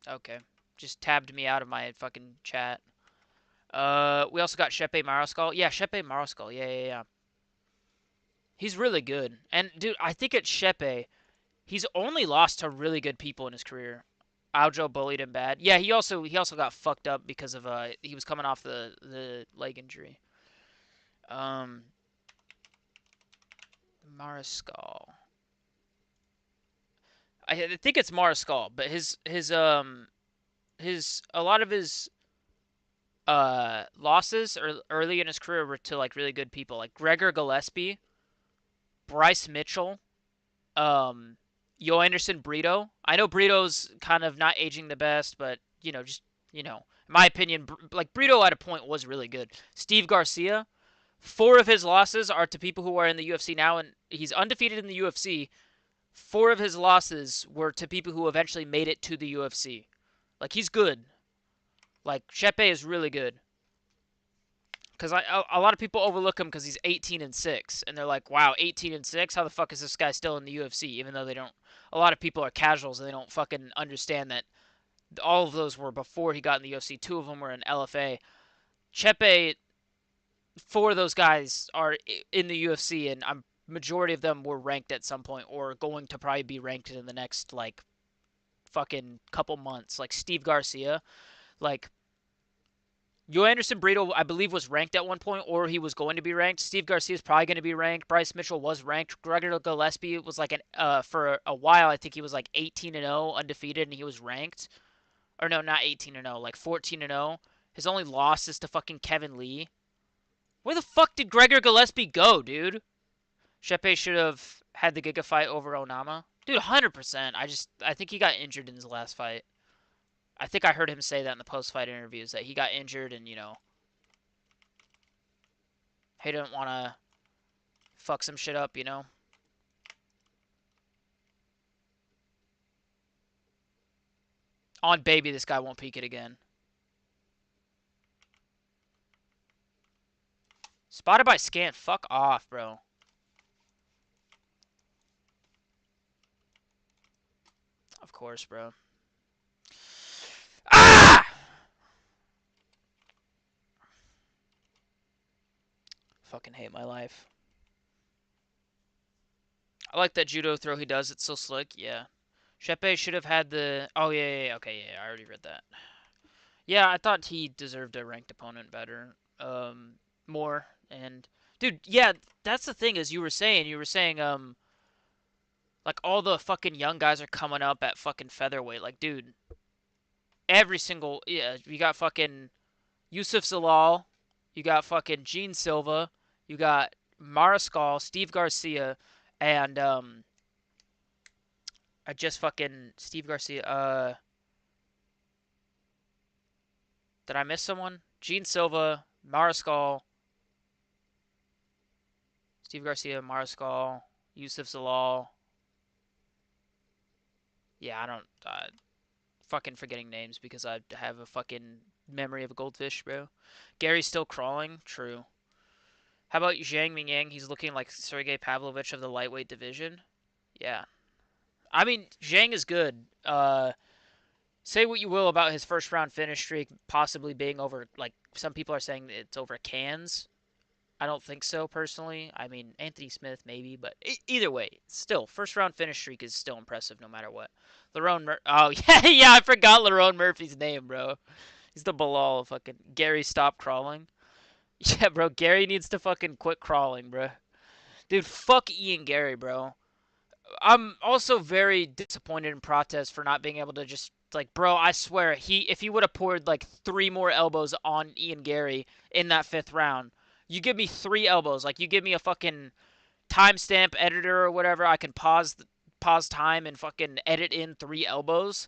Speaker 1: Okay, just tabbed me out of my fucking chat. We also got Shepe Mariscal. Yeah, Shepe Mariscal. Yeah. He's really good. And dude, I think at Shepe, he's only lost to really good people in his career. Aljo bullied him bad. Yeah, he also got fucked up because of he was coming off the leg injury. Mariscal. I think it's Mariscal, but his a lot of his losses early in his career were to like really good people, like Gregor Gillespie, Bryce Mitchell, Yo Anderson Brito. I know Brito's kind of not aging the best, but just In my opinion, like Brito at a point was really good. Steve Garcia, 4 of his losses are to people who are in the UFC now, and he's undefeated in the UFC. 4 of his losses were to people who eventually made it to the UFC. Like, he's good. Like, Chepe is really good. Because a lot of people overlook him because he's 18-6, and they're like, wow, 18-6? How the fuck is this guy still in the UFC? Even though they don't, a lot of people are casuals and they don't fucking understand that all of those were before he got in the UFC. 2 of them were in LFA. Chepe, 4 of those guys are in the UFC, and I'm majority of them were ranked at some point or going to probably be ranked in the next like fucking couple months. Like Steve Garcia, like Anderson Brito, I believe, was ranked at one point, or he was going to be ranked. Steve Garcia is probably going to be ranked. Bryce Mitchell was ranked. Gregor Gillespie was like for a while. I think he was like 18-0, undefeated, and he was ranked. Or no, not 18-0, like 14-0. His only loss is to fucking Kevin Lee. Where the fuck did Gregor Gillespie go, dude? Shepe should have had the Giga fight over Onama. Dude, 100%. I think he got injured in his last fight. I think I heard him say that in the post-fight interviews, that he got injured and, he didn't want to fuck some shit up, On baby, this guy won't peek it again. Spotted by Scant. Fuck off, bro. Of course, bro. Ah! Fucking hate my life. I like that judo throw he does. It's so slick. Yeah. Shepe should have had the... Oh, yeah. Okay, yeah. I already read that. Yeah, I thought he deserved a ranked opponent better. More. And... Dude, yeah, that's the thing, as you were saying, like, all the fucking young guys are coming up at fucking featherweight. Like, dude, every single... Yeah, you got fucking Yusuf Zalal. You got fucking Gene Silva. You got Mariscal, Steve Garcia, and, I just fucking... Steve Garcia, Did I miss someone? Gene Silva, Mariscal, Steve Garcia, Mariscal, Yusuf Zalal. Yeah, I don't... fucking forgetting names because I have a fucking memory of a goldfish, bro. Gary's still crawling? True. How about Zhang Mingyang? He's looking like Sergey Pavlovich of the lightweight division. Yeah. I mean, Zhang is good. Say what you will about his first round finish streak possibly being over, like, some people are saying it's over cans. I don't think so, personally. I mean, Anthony Smith, maybe, but either way, still, first round finish streak is still impressive no matter what. Oh, yeah, I forgot Lerone Murphy's name, bro. He's the Bilal of fucking Gary, stop crawling. Yeah, bro, Gary needs to fucking quit crawling, bro. Dude, fuck Ian Gary, bro. I'm also very disappointed in Prates for not being able to just, like, bro, I swear, if he would have poured like 3 more elbows on Ian Gary in that 5th round, you give me 3 elbows, like, you give me a fucking timestamp editor or whatever, I can pause time and fucking edit in 3 elbows.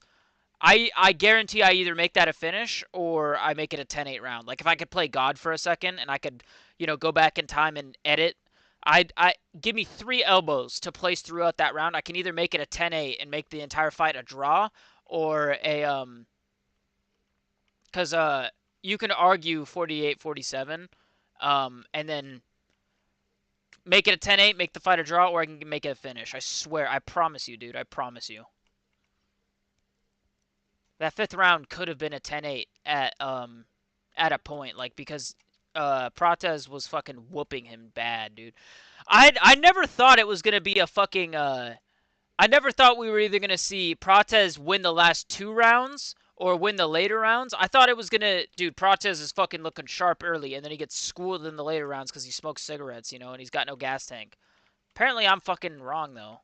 Speaker 1: I guarantee I either make that a finish or I make it a 10-8 round. Like, if I could play God for a second and I could, go back in time and edit, I give me 3 elbows to place throughout that round. I can either make it a 10-8 and make the entire fight a draw, or cuz you can argue 48-47 and then make it a 10-8, make the fight a draw, or I can make it a finish. I swear, I promise you, dude. I promise you. That 5th round could have been a 10-8 at a point, like, because Prates was fucking whooping him bad, dude. I never thought it was gonna be a fucking I never thought we were either gonna see Prates win the last 2 rounds or win the later rounds. I thought it was gonna, dude, Prates is fucking looking sharp early, and then he gets schooled in the later rounds because he smokes cigarettes, and he's got no gas tank. Apparently, I'm fucking wrong though.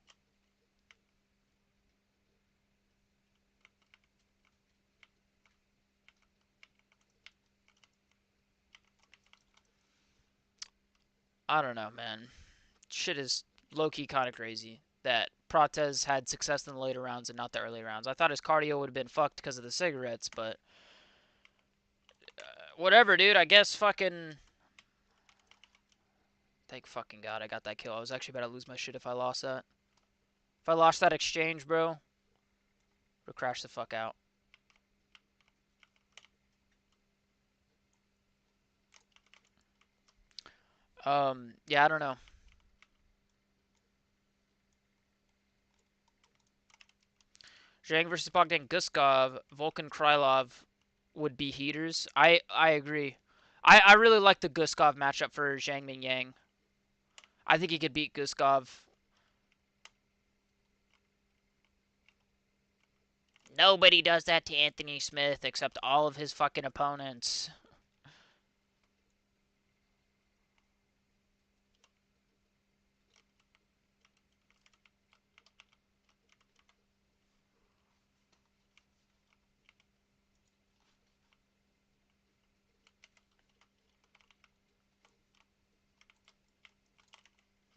Speaker 1: I don't know, man. Shit is low-key kind of crazy that Prates had success in the later rounds and not the early rounds. I thought his cardio would have been fucked because of the cigarettes, but Whatever, dude. I guess fucking. Thank fucking God I got that kill. I was actually about to lose my shit if I lost that. If I lost that exchange, bro, would crash the fuck out. Yeah, I don't know. Zhang versus Bogdan Guskov, Volkan Krylov would be heaters. I agree. I really like the Guskov matchup for Zhang Mingyang. I think he could beat Guskov. Nobody does that to Anthony Smith except all of his fucking opponents.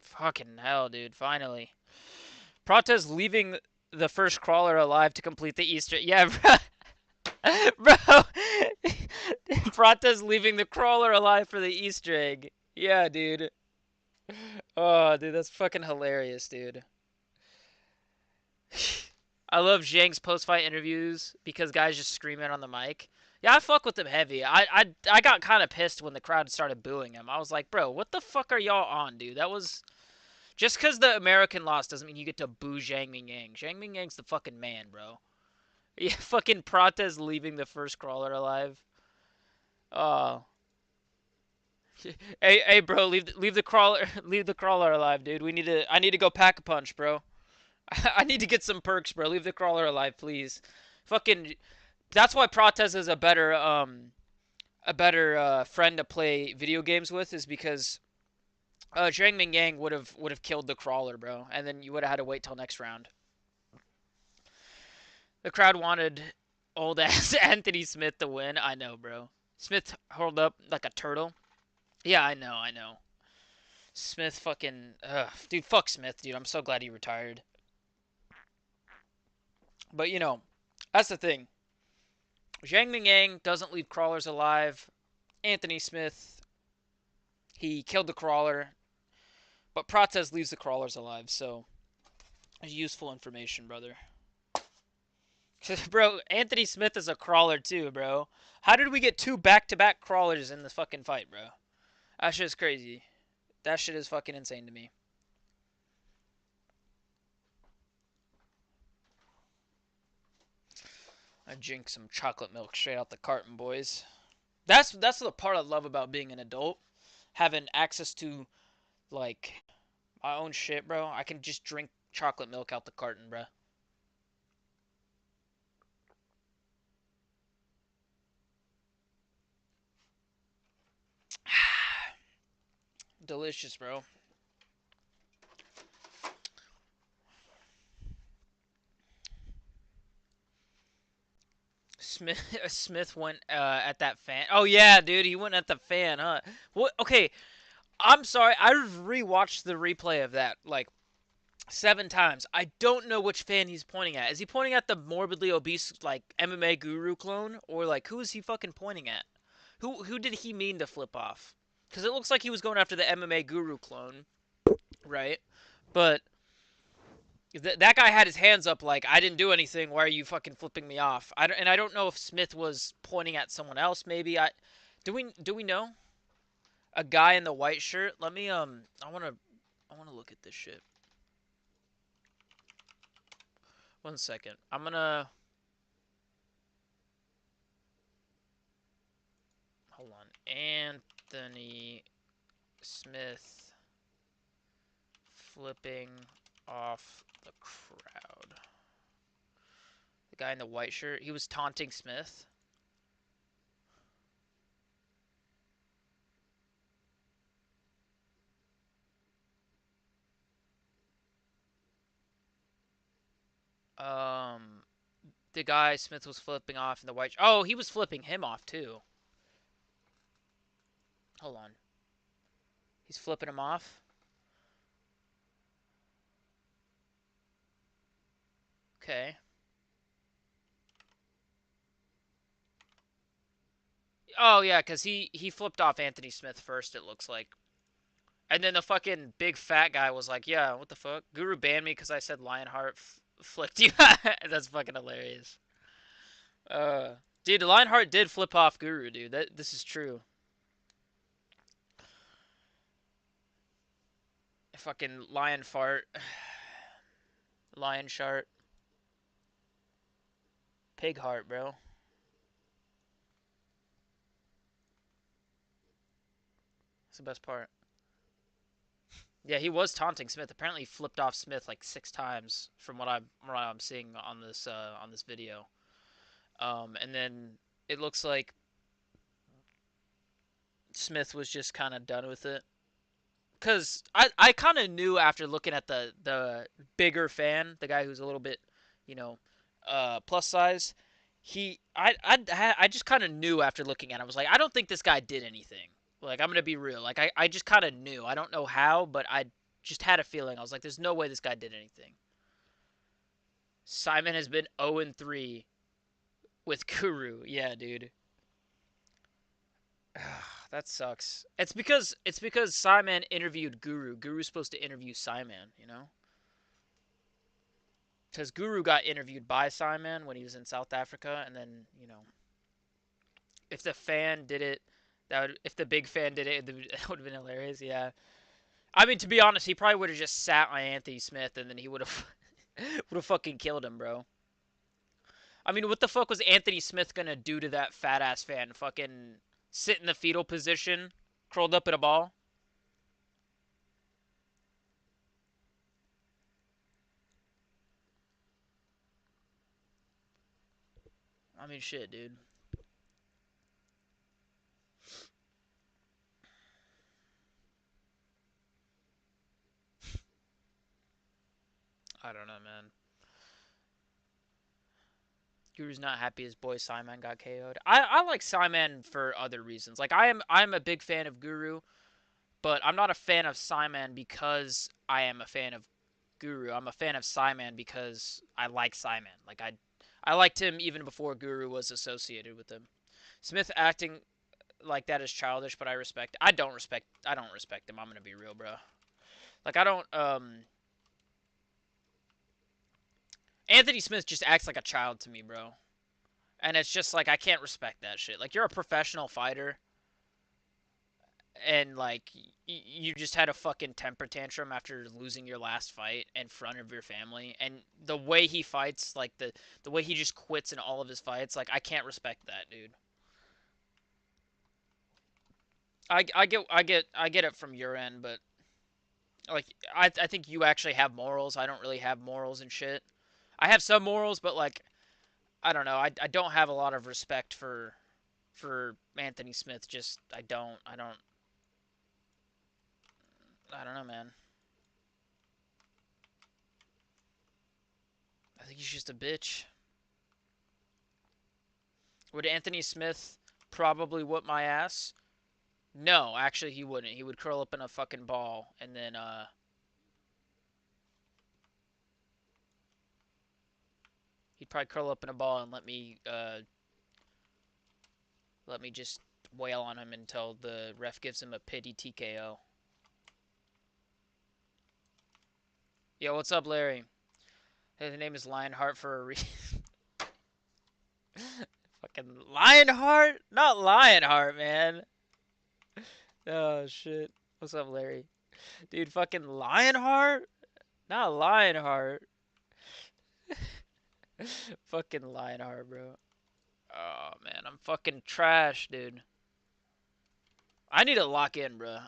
Speaker 1: Fucking hell, dude. Finally. Prates leaving the first crawler alive to complete the Easter. Yeah, bro. Bro. Prates leaving the crawler alive for the Easter egg. Yeah, dude. Oh, dude, that's fucking hilarious, dude. I love Zhang's post-fight interviews because guys just screaming on the mic. Yeah, I fuck with him heavy. I got kind of pissed when the crowd started booing him. I was like, bro, what the fuck are y'all on, dude? That was just because the American lost doesn't mean you get to boo Zhang Mingyang. Zhang Mingyang's the fucking man, bro. Yeah, fucking Prates leaving the first crawler alive. Oh, hey, bro, leave the crawler leave the crawler alive, dude. I need to go pack a punch, bro. I need to get some perks, bro. Leave the crawler alive, please. Fucking. That's why Prates is a better friend to play video games with, is because Zhang Mingyang would have killed the crawler, bro, and then you would have had to wait till next round. The crowd wanted old ass Anthony Smith to win. I know, bro. Smith hurled up like a turtle. Yeah, I know. Smith fucking, dude, fuck Smith, dude. I'm so glad he retired. But that's the thing. Zhang Mingyang doesn't leave crawlers alive. Anthony Smith, he killed the crawler, but Prates leaves the crawlers alive. So, useful information, brother. Bro, Anthony Smith is a crawler too, bro. How did we get two back-to-back crawlers in the fucking fight, bro? That shit is crazy. That shit is fucking insane to me. I drink some chocolate milk straight out the carton, boys. That's the part I love about being an adult, having access to like my own shit, bro. I can just drink chocolate milk out the carton, bro. Delicious, bro. Smith went at that fan. Oh yeah, dude, he went at the fan, huh? What? Okay, I'm sorry. I rewatched the replay of that like 7 times. I don't know which fan he's pointing at. Is he pointing at the morbidly obese like MMA guru clone, or like who is he fucking pointing at? Who did he mean to flip off? Because it looks like he was going after the MMA guru clone, right? But that guy had his hands up like, I didn't do anything. Why are you fucking flipping me off? I don't know if Smith was pointing at someone else. Maybe do we know a guy in the white shirt? Let me I wanna look at this shit. 1 second. I'm gonna hold on. Anthony Smith flipping off the crowd. The guy in the white shirt. He was taunting Smith. Um, the guy Smith was flipping off in the white. Oh, he was flipping him off too. Hold on. He's flipping him off. Okay. Oh yeah, because he flipped off Anthony Smith first. It looks like. And then the fucking big fat guy was like, "Yeah, what the fuck? Guru banned me because I said Lionheart flipped you." That's fucking hilarious. Uh, dude, Lionheart did flip off Guru, dude. This is true. Fucking lion fart, lion shart, pig heart, bro. That's the best part. Yeah, he was taunting Smith. Apparently, he flipped off Smith like 6 times from what I'm seeing on this video. And then it looks like Smith was just kind of done with it. Cause I kind of knew after looking at the bigger fan, the guy who's a little bit, you know, plus size. I just kind of knew after looking at him. I was like, I don't think this guy did anything. Like, I'm gonna be real. Like, I just kind of knew. I don't know how, but I just had a feeling. I was like, there's no way this guy did anything. Simon has been 0-3 with Kuru. Yeah, dude. That sucks. It's because Simon interviewed Guru. Guru's supposed to interview Simon, you know? Because Guru got interviewed by Simon when he was in South Africa, and then, if the fan did it, if the big fan did it, that would have been hilarious. Yeah. I mean, to be honest, he probably would have just sat on Anthony Smith, and then he would have would have fucking killed him, bro. I mean, what the fuck was Anthony Smith gonna do to that fat ass fan? Fucking sit in the fetal position, curled up in a ball? I mean, shit, dude. I don't know, man. Guru's not happy his boy Simon got KO'd. I like Simon for other reasons. Like I'm a big fan of Guru, but I'm not a fan of Simon because I am a fan of Guru. I'm a fan of Simon because I like Simon. Like I liked him even before Guru was associated with him. Smith acting like that is childish, but I don't respect him. I'm gonna be real, bro. Like I don't Anthony Smith just acts like a child to me, bro. And it's just like I can't respect that shit. Like you're a professional fighter and like you just had a fucking temper tantrum after losing your last fight in front of your family, and the way he fights, like the way he just quits in all of his fights, like I can't respect that, dude. I get it from your end, but like I think you actually have morals. I don't really have morals and shit. I have some morals, but like I don't know. I don't have a lot of respect for Anthony Smith. Just I don't know, man. I think he's just a bitch. Would Anthony Smith probably whoop my ass? No, actually he wouldn't. He would curl up in a fucking ball and then he'd probably curl up in a ball and let me just wail on him until the ref gives him a pity TKO. Yo, what's up, Larry? Hey, the name is Lionheart for a reason. Fucking Lionheart? Not Lionheart, man. Oh shit. What's up, Larry? Dude, fucking Lionheart? Not Lionheart. Fucking Lionheart, bro. Oh man, I'm fucking trash, dude. I need to lock in, bro.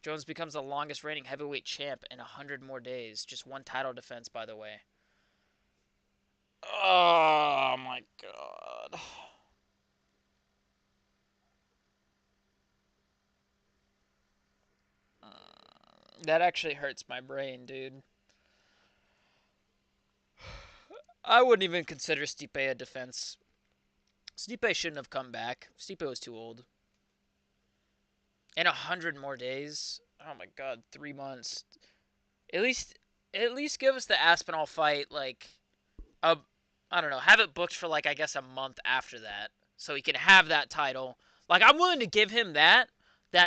Speaker 1: Jones becomes the longest reigning heavyweight champ in 100 more days. Just one title defense, by the way. Oh my god. That actually hurts my brain, dude. I wouldn't even consider Stipe a defense. Stipe shouldn't have come back. Stipe was too old. In 100 more days? Oh my god, 3 months. At least, at least give us the Aspinall fight, like I don't know, have it booked for like I guess a month after that, so he can have that title. Like I'm willing to give him that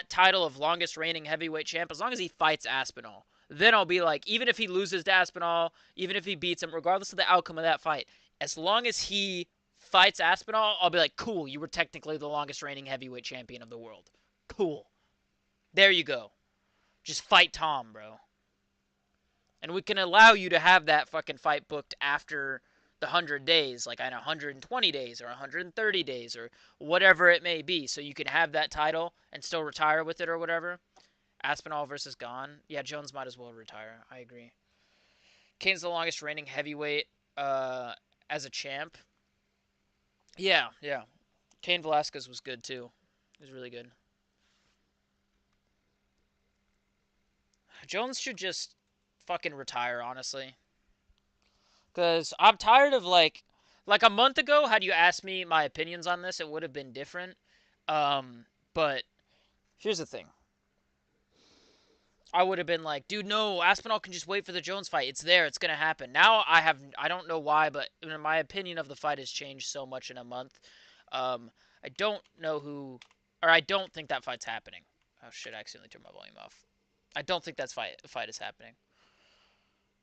Speaker 1: title of longest reigning heavyweight champ as long as he fights Aspinall. Then I'll be like, even if he loses to Aspinall, even if he beats him, regardless of the outcome of that fight, as long as he fights Aspinall, I'll be like, cool, you were technically the longest reigning heavyweight champion of the world. Cool. There you go. Just fight Tom, bro. And we can allow you to have that fucking fight booked after the 100 days, like in 120 days or 130 days or whatever it may be. So you can have that title and still retire with it or whatever. Aspinall versus Gane. Yeah, Jones might as well retire. I agree. Kane's the longest reigning heavyweight as a champ. Yeah, yeah. Cain Velasquez was good too. He was really good. Jones should just fucking retire, honestly. Because I'm tired of like a month ago, had you asked me my opinions on this, it would have been different. But here's the thing. I would have been like, dude, no, Aspinall can just wait for the Jones fight. It's there. It's going to happen. Now I don't know why, but my opinion of the fight has changed so much in a month. Um, I don't know who, or I don't think that fight's happening. Oh shit, I accidentally turned my volume off. I don't think that fight is happening.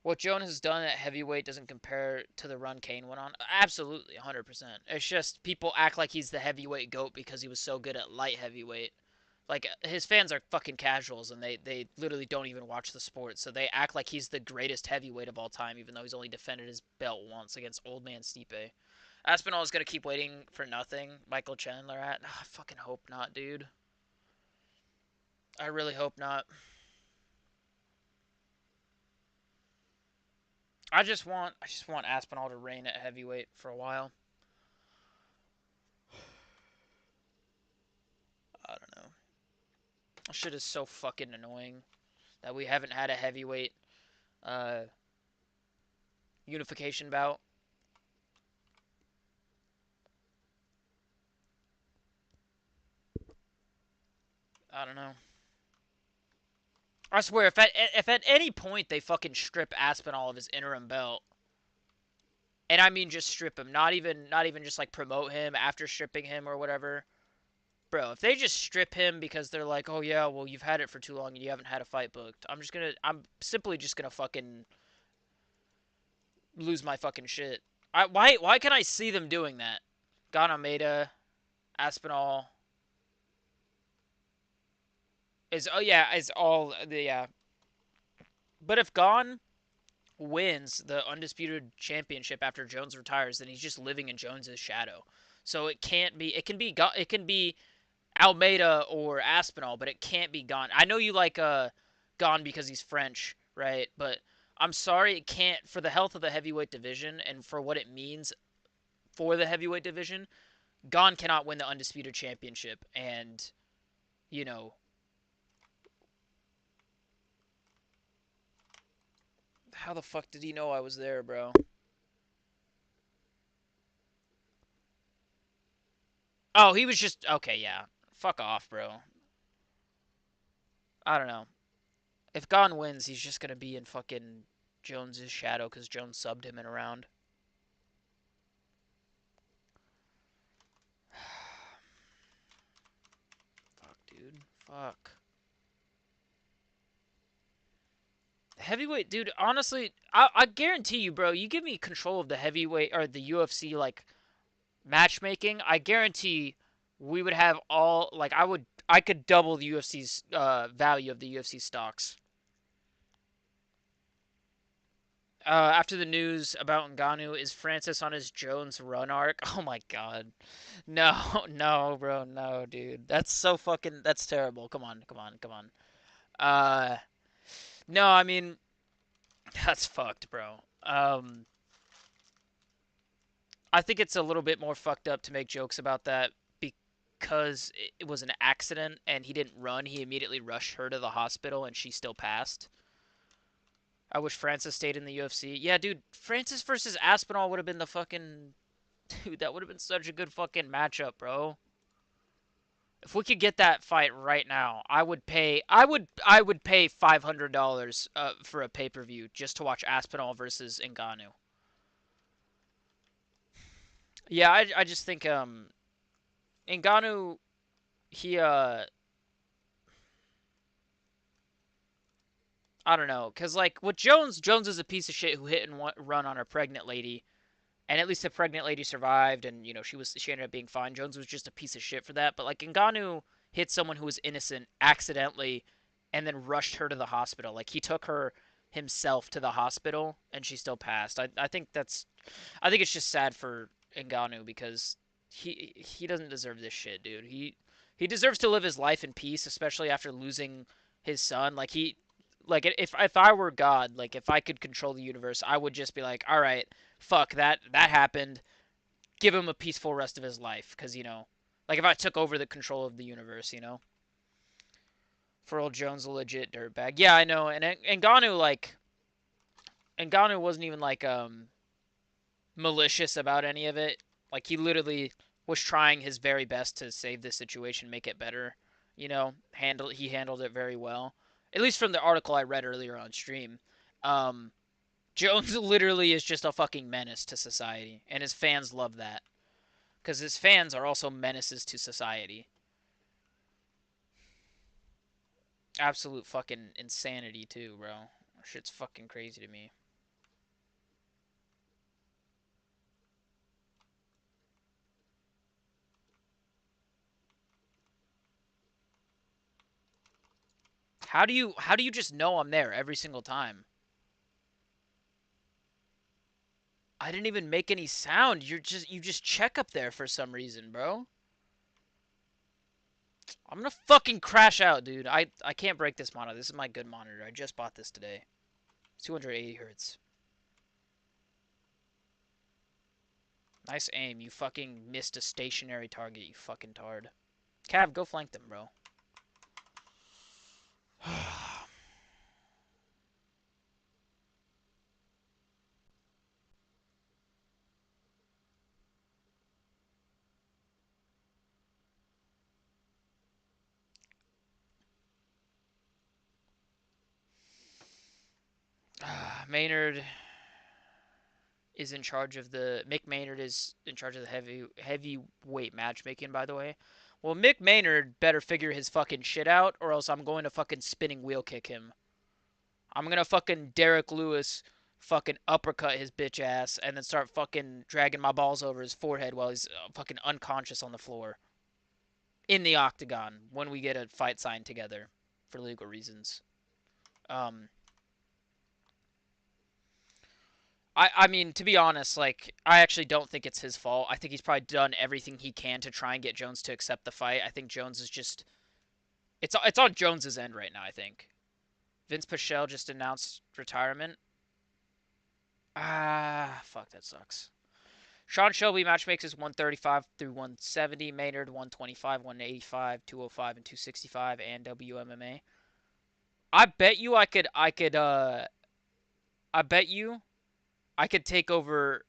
Speaker 1: What Jones has done at heavyweight doesn't compare to the run Kane went on. Absolutely, 100%. It's just people act like he's the heavyweight GOAT because he was so good at light heavyweight. Like, his fans are fucking casuals, and they literally don't even watch the sport, so they act like he's the greatest heavyweight of all time, even though he's only defended his belt once against old man Stipe. Aspinall is going to keep waiting for nothing. Michael Chandler at? Oh, I fucking hope not, dude. I really hope not. I just want Aspinall to reign at heavyweight for a while. I don't know. Shit is so fucking annoying that we haven't had a heavyweight uh, unification bout. I don't know. I swear, if at any point they fucking strip Aspinall of his interim belt, and I mean just strip him, not even just like promote him after stripping him or whatever, bro. If they just strip him because they're like, oh yeah, well you've had it for too long and you haven't had a fight booked, I'm simply just gonna fucking lose my fucking shit. Why can I see them doing that? Gon Almeida, Aspinall is oh yeah is all the yeah. But if Gon wins the undisputed championship after Jones retires, then he's just living in Jones's shadow. So it can't be. It can be Almeida or Aspinall, but it can't be Gon. I know you like Gon because he's French, right? But I'm sorry, it can't for the health of the heavyweight division and for what it means for the heavyweight division. Gon cannot win the undisputed championship, and you know how the fuck did he know I was there, bro? Oh, he was just okay. Yeah, fuck off, bro. I don't know. If Gon wins, he's just gonna be in fucking Jones's shadow because Jones subbed him in a round. Fuck, dude. Fuck. Heavyweight, dude. Honestly, I guarantee you, bro. You give me control of the heavyweight or the UFC like matchmaking. I guarantee we would have all like I could double the UFC's value of the UFC stocks. After the news about Ngannou, is Francis on his Jones run arc? Oh my god. No, no, bro, no, dude. That's so fucking that's terrible. Come on, come on, come on. Uh no, I mean that's fucked, bro. I think it's a little bit more fucked up to make jokes about that because it was an accident and he didn't run. He immediately rushed her to the hospital and she still passed. I wish Francis stayed in the UFC. Yeah, dude, Francis versus Aspinall would have been the fucking dude, that would have been such a good fucking matchup, bro. If we could get that fight right now, I would pay $500 for a pay-per-view just to watch Aspinall versus Ngannou. Yeah, I just think Ngannou he I don't know, cause like with Jones is a piece of shit who hit and run on a pregnant lady, and at least the pregnant lady survived, and you know she ended up being fine. Jones was just a piece of shit for that, but like Ngannou hit someone who was innocent accidentally, and then rushed her to the hospital. Like he took her himself to the hospital, and she still passed. I think it's just sad for Ngannou because he doesn't deserve this shit, dude. He deserves to live his life in peace, especially after losing his son. Like if I were God, like if I could control the universe, I would just be like, all right, fuck that happened. Give him a peaceful rest of his life, because like if I took over the control of the universe, for old Jones a legit dirtbag. Yeah, I know, and Ngannou wasn't even like malicious about any of it. Like he literally was trying his very best to save the situation, make it better. He handled it very well. At least from the article I read earlier on stream. Um, Jones literally is just a fucking menace to society, and his fans love that because his fans are also menaces to society. Absolute fucking insanity too, bro. Shit's fucking crazy to me. How do you just know I'm there every single time? I didn't even make any sound. You just check up there for some reason, bro. I'm gonna fucking crash out, dude. I can't break this monitor. This is my good monitor. I just bought this today. It's 280 hertz. Nice aim. You fucking missed a stationary target. You fucking tard. Cav, go flank them, bro. Maynard is in charge of the Mick Maynard is in charge of the heavyweight matchmaking, by the way. Well, Mick Maynard better figure his fucking shit out, or else I'm going to fucking spinning wheel kick him. I'm gonna fucking Derek Lewis fucking uppercut his bitch ass and then start fucking dragging my balls over his forehead while he's fucking unconscious on the floor in the octagon when we get a fight signed together for legal reasons. Um, I mean, to be honest, like, I actually don't think it's his fault. I think he's probably done everything he can to try and get Jones to accept the fight. I think Jones is just it's on Jones's end right now, I think. Vince Pichel just announced retirement. Ah, fuck, that sucks. Sean Shelby match makes is 135 through 170. Maynard 125, 185, 205, and 265, and WMMA. I bet you I bet you I could take over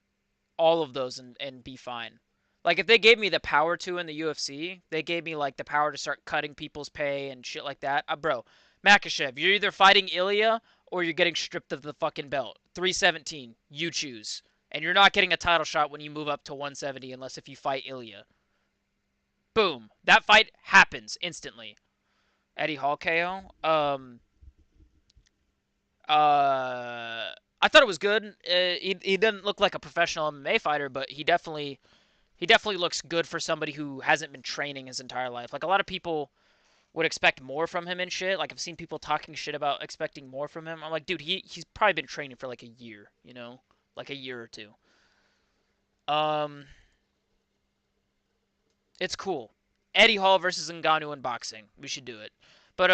Speaker 1: all of those and be fine. Like if they gave me the power to in the UFC, they gave me like the power to start cutting people's pay and shit like that. Bro, Makhachev, you're either fighting Ilya or you're getting stripped of the fucking belt. 317, you choose. And you're not getting a title shot when you move up to 170 unless if you fight Ilya. Boom. That fight happens instantly. Eddie Hall KO. I thought it was good. He didn't look like a professional MMA fighter, but he definitely looks good for somebody who hasn't been training his entire life. Like a lot of people would expect more from him and shit. Like I've seen people talking shit about expecting more from him. I'm like, dude, he's probably been training for like a year, like a year or two. Um, it's cool. Eddie Hall versus Ngannou in boxing. We should do it. But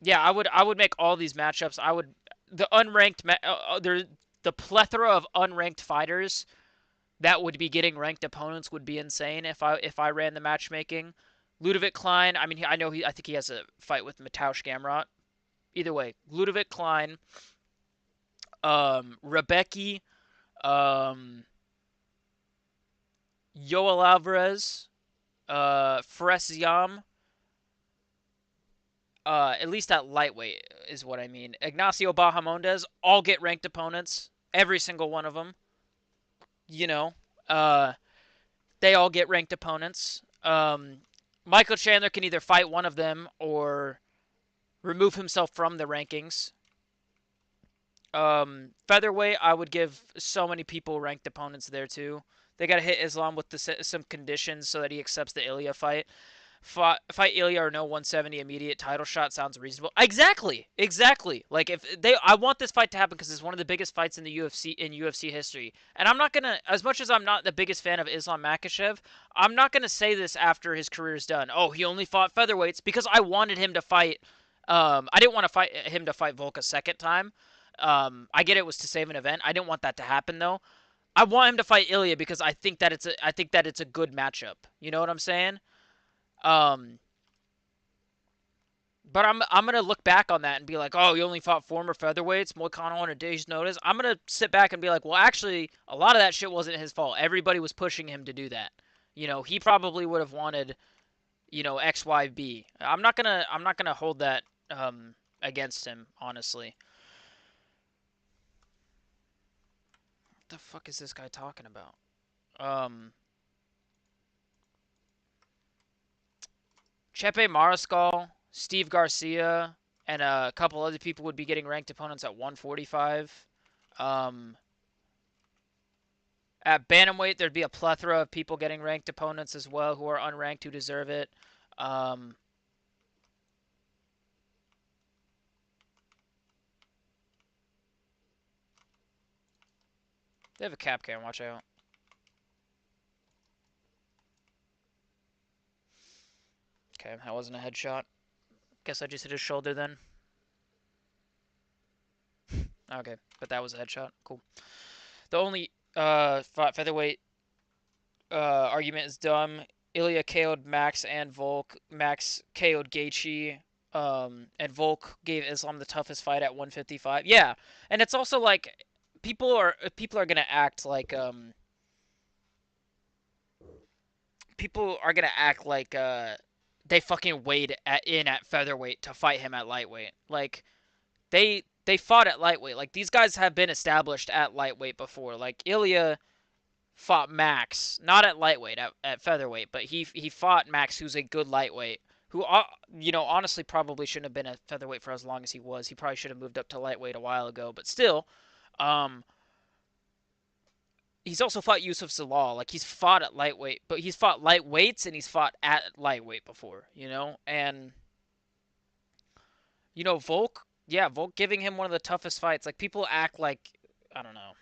Speaker 1: yeah, I would make all these matchups. I would the unranked there the plethora of unranked fighters that would be getting ranked opponents would be insane if I ran the matchmaking. Ludovic Klein, I mean, I think he has a fight with Mateusz Gamrot. Either way, Ludovic Klein, Rebecki, um, Yoel Alvarez, Fresiam, at least at lightweight is what I mean. Ignacio Bahamondes, all get ranked opponents, every single one of them. You know, uh, they all get ranked opponents. Michael Chandler can either fight one of them or remove himself from the rankings. Featherweight, I would give so many people ranked opponents there too. They got to hit Islam with some conditions so that he accepts the Ilya fight. Fight Ilya or no 170 immediate title shot sounds reasonable. Exactly. Like if they, I want this fight to happen because it's one of the biggest fights in the UFC history. And I'm not gonna, as much as I'm not the biggest fan of Islam Makhachev, I'm not gonna say this after his career is done. Oh, he only fought featherweights because I wanted him to fight. I didn't want to fight him to fight Volk a second time. I get it was to save an event. I didn't want that to happen though. I want him to fight Ilya because I think that it's a good matchup. You know what I'm saying? Um, but I'm gonna look back on that and be like, oh, he only fought former featherweights, Moicano on a day's notice. I'm gonna sit back and be like, well, actually, a lot of that shit wasn't his fault. Everybody was pushing him to do that. You know, he probably would have wanted, you know, X, Y, B. I'm not gonna hold that against him, honestly. What the fuck is this guy talking about? Um, Chepe Mariscal, Steve Garcia, and a couple other people would be getting ranked opponents at 145. Um, At bantamweight, there'd be a plethora of people getting ranked opponents as well who are unranked who deserve it. Um, they have a cap can, watch out. Okay, that wasn't a headshot. Guess I just hit his shoulder then. Okay, but that was a headshot. Cool. The only featherweight argument is dumb. Ilya KO'd Max and Volk. Max KO'd Gaethje. And Volk gave Islam the toughest fight at 155. Yeah, and it's also like people are gonna act like people are gonna act like they fucking weighed in at featherweight to fight him at lightweight. Like they fought at lightweight. Like these guys have been established at lightweight before. Like Ilya fought Max, not at lightweight, at featherweight, but he fought Max, who's a good lightweight, who you know honestly probably shouldn't have been a featherweight for as long as he was. He probably should have moved up to lightweight a while ago, but still, um, he's also fought Yusuf Zalal. Like he's fought at lightweight, but he's fought lightweights and he's fought at lightweight before, you know, and you know Volk, yeah, Volk giving him one of the toughest fights. Like people act like I don't know.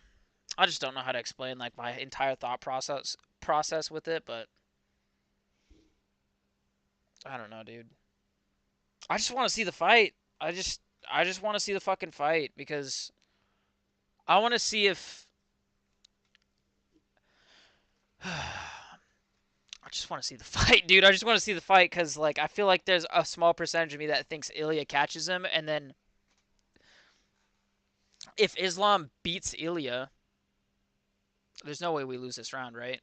Speaker 1: I just don't know how to explain like my entire thought process with it, but I don't know, dude. I just want to see the fight. I just want to see the fucking fight because I want to see if I just want to see the fight, dude. I just want to see the fight because like I feel like there's a small percentage of me that thinks Ilya catches him, and then if Islam beats Ilya, there's no way we lose this round, right?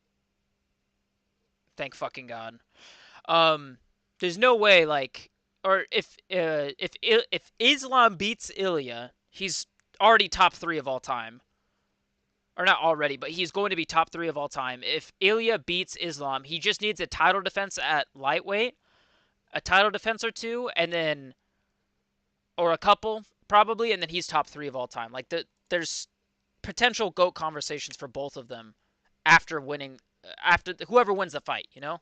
Speaker 1: Thank fucking God. Um, there's no way like, or if Islam beats Ilya, he's already top 3 of all time. Or not already, but he's going to be top 3 of all time. If Ilya beats Islam, he just needs a title defense at lightweight, a title defense or two, and then or a couple probably, and then he's top 3 of all time. Like there's potential GOAT conversations for both of them after winning, after whoever wins the fight. You know.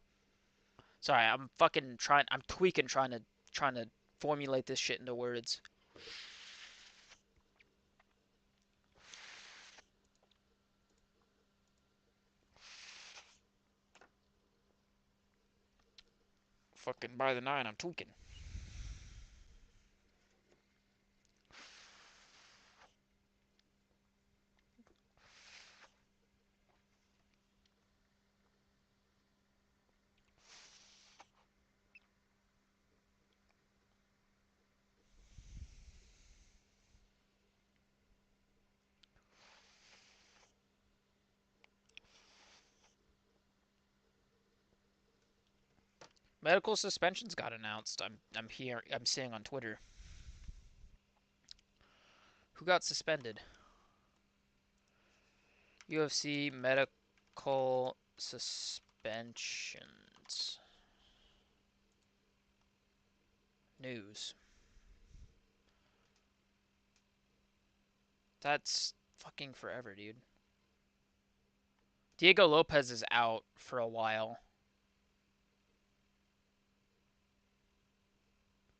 Speaker 1: Sorry, I'm fucking trying. I'm tweaking trying to formulate this shit into words. Fucking by the 9, I'm tweaking. Medical suspensions got announced. I'm seeing on Twitter. Who got suspended? UFC medical suspension. Suspensions. News. That's fucking forever, dude. Diego Lopez is out for a while.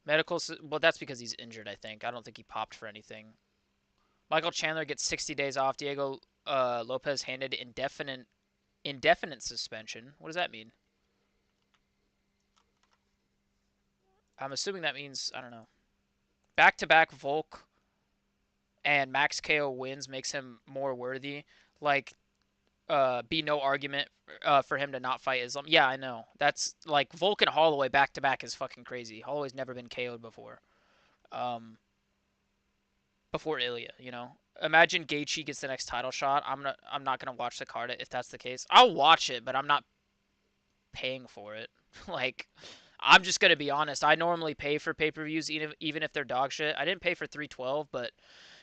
Speaker 1: Well, that's because he's injured, I think. I don't think he popped for anything. Michael Chandler gets 60 days off. Diego Lopez handed indefinite suspension. What does that mean? I'm assuming that means, I don't know. Back-to-back Volk and Max KO wins makes him more worthy. Like, be no argument for him to not fight Islam. Yeah, I know. That's like Volk and Holloway back-to-back is fucking crazy. Holloway's never been KO'd before. Um, before Ilya, you know. Imagine Gaethje gets the next title shot. I'm not gonna watch the card if that's the case. I'll watch it, but I'm not paying for it. Like, I'm just gonna be honest. I normally pay for pay-per-views even if they're dog shit. I didn't pay for 312, but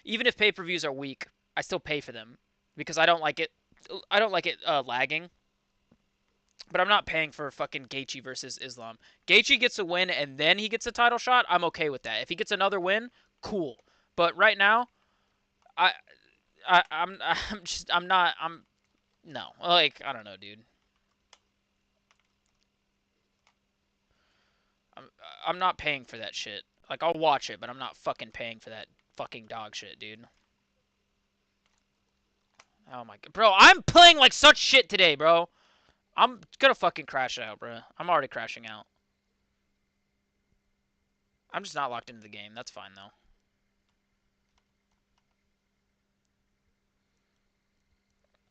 Speaker 1: even if pay-per-views are weak, I still pay for them because I don't like it. I don't like it lagging. But I'm not paying for fucking Gaethje versus Islam. Gaethje gets a win and then he gets a title shot. I'm okay with that. If he gets another win, cool. But right now, I, I'm not, no. Like, I don't know, dude. I'm, I'm not paying for that shit. Like, I'll watch it, but I'm not fucking paying for that fucking dog shit, dude. Oh my god. Bro, I'm playing like such shit today, bro. I'm gonna fucking crash out, bro. I'm already crashing out. I'm just not locked into the game. That's fine, though.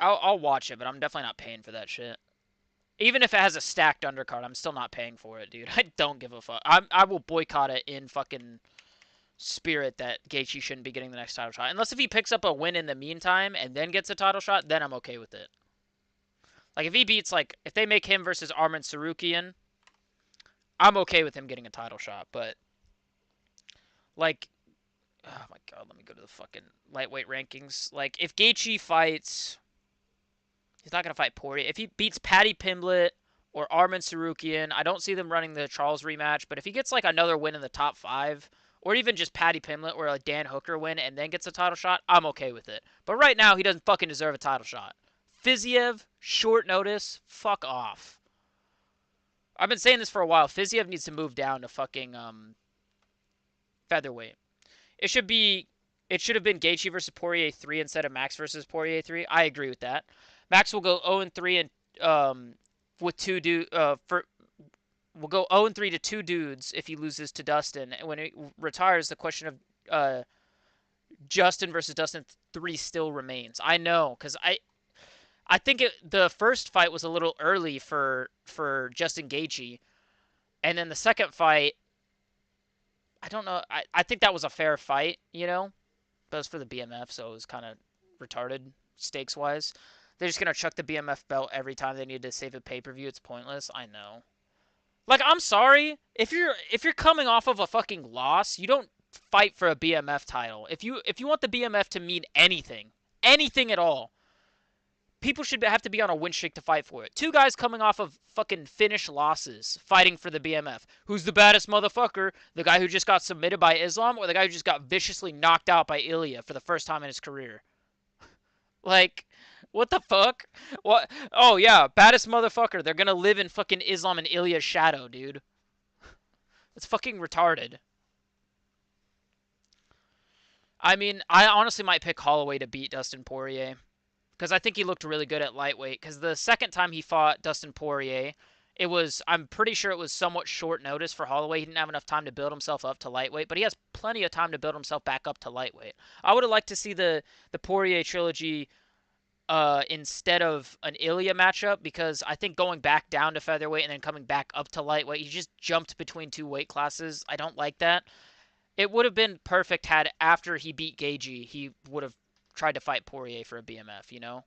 Speaker 1: I'll watch it, but I'm definitely not paying for that shit. Even if it has a stacked undercard, I'm still not paying for it, dude. I don't give a fuck. I will boycott it in fucking spirit that Gaethje shouldn't be getting the next title shot. Unless if he picks up a win in the meantime and then gets a title shot, then I'm okay with it. Like, if he beats, like, if they make him versus Arman Sarukian, I'm okay with him getting a title shot. But, like, oh my god, let me go to the fucking lightweight rankings. Like, if Gaethje fights... He's not going to fight Poirier. If he beats Paddy Pimblett or Arman Sarukian, I don't see them running the Charles rematch. But if he gets like another win in the top 5, or even just Paddy Pimblett or a Dan Hooker win and then gets a title shot, I'm okay with it. But right now, he doesn't fucking deserve a title shot. Fiziev, short notice, fuck off. I've been saying this for a while. Fiziev needs to move down to fucking featherweight. It should be. It should have been Gaethje versus Poirier 3 instead of Max versus Poirier 3. I agree with that. Max will go 0-3 and with two will go 0-3 to two dudes if he loses to Dustin. And when he retires, the question of Justin versus Dustin 3 still remains. I know, because I think the first fight was a little early for Justin Gaethje, and then the second fight, I don't know. I think that was a fair fight, you know, but it was for the BMF, so it was kind of retarded stakes wise. They're just gonna chuck the BMF belt every time they need to save a pay-per-view. It's pointless. I know. Like, I'm sorry if you're coming off of a fucking loss, you don't fight for a BMF title. If you want the BMF to mean anything, anything at all, people should have to be on a win streak to fight for it. Two guys coming off of fucking finish losses fighting for the BMF. Who's the baddest motherfucker? The guy who just got submitted by Islam or the guy who just got viciously knocked out by Ilya for the first time in his career? Like, what the fuck? What? Oh, yeah, baddest motherfucker. They're gonna live in fucking Islam and Ilya's shadow, dude. It's fucking retarded. I mean, I honestly might pick Holloway to beat Dustin Poirier. Because I think he looked really good at lightweight. Because the second time he fought Dustin Poirier, I'm pretty sure it was somewhat short notice for Holloway. He didn't have enough time to build himself up to lightweight, but he has plenty of time to build himself back up to lightweight. I would have liked to see the Poirier trilogy instead of an Ilya matchup, because I think going back down to featherweight and then coming back up to lightweight, he just jumped between two weight classes. I don't like that. It would have been perfect had after he beat Gaethje, he would have tried to fight Poirier for a BMF, you know?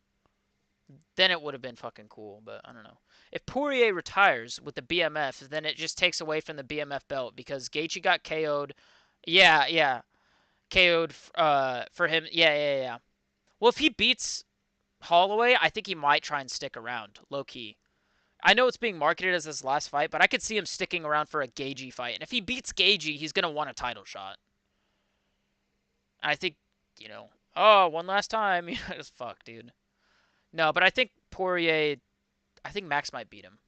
Speaker 1: Then it would have been fucking cool, but I don't know. If Poirier retires with the BMF, then it just takes away from the BMF belt because Gaethje got KO'd. Yeah, yeah. KO'd for him. Yeah, yeah, yeah. Well, if he beats Holloway, I think he might try and stick around, low key. I know it's being marketed as his last fight, but I could see him sticking around for a Gagey fight. And if he beats Gagey, he's gonna want a title shot. And I think, you know, oh, one last time. Fuck, dude. No, but I think Poirier. I think Max might beat him.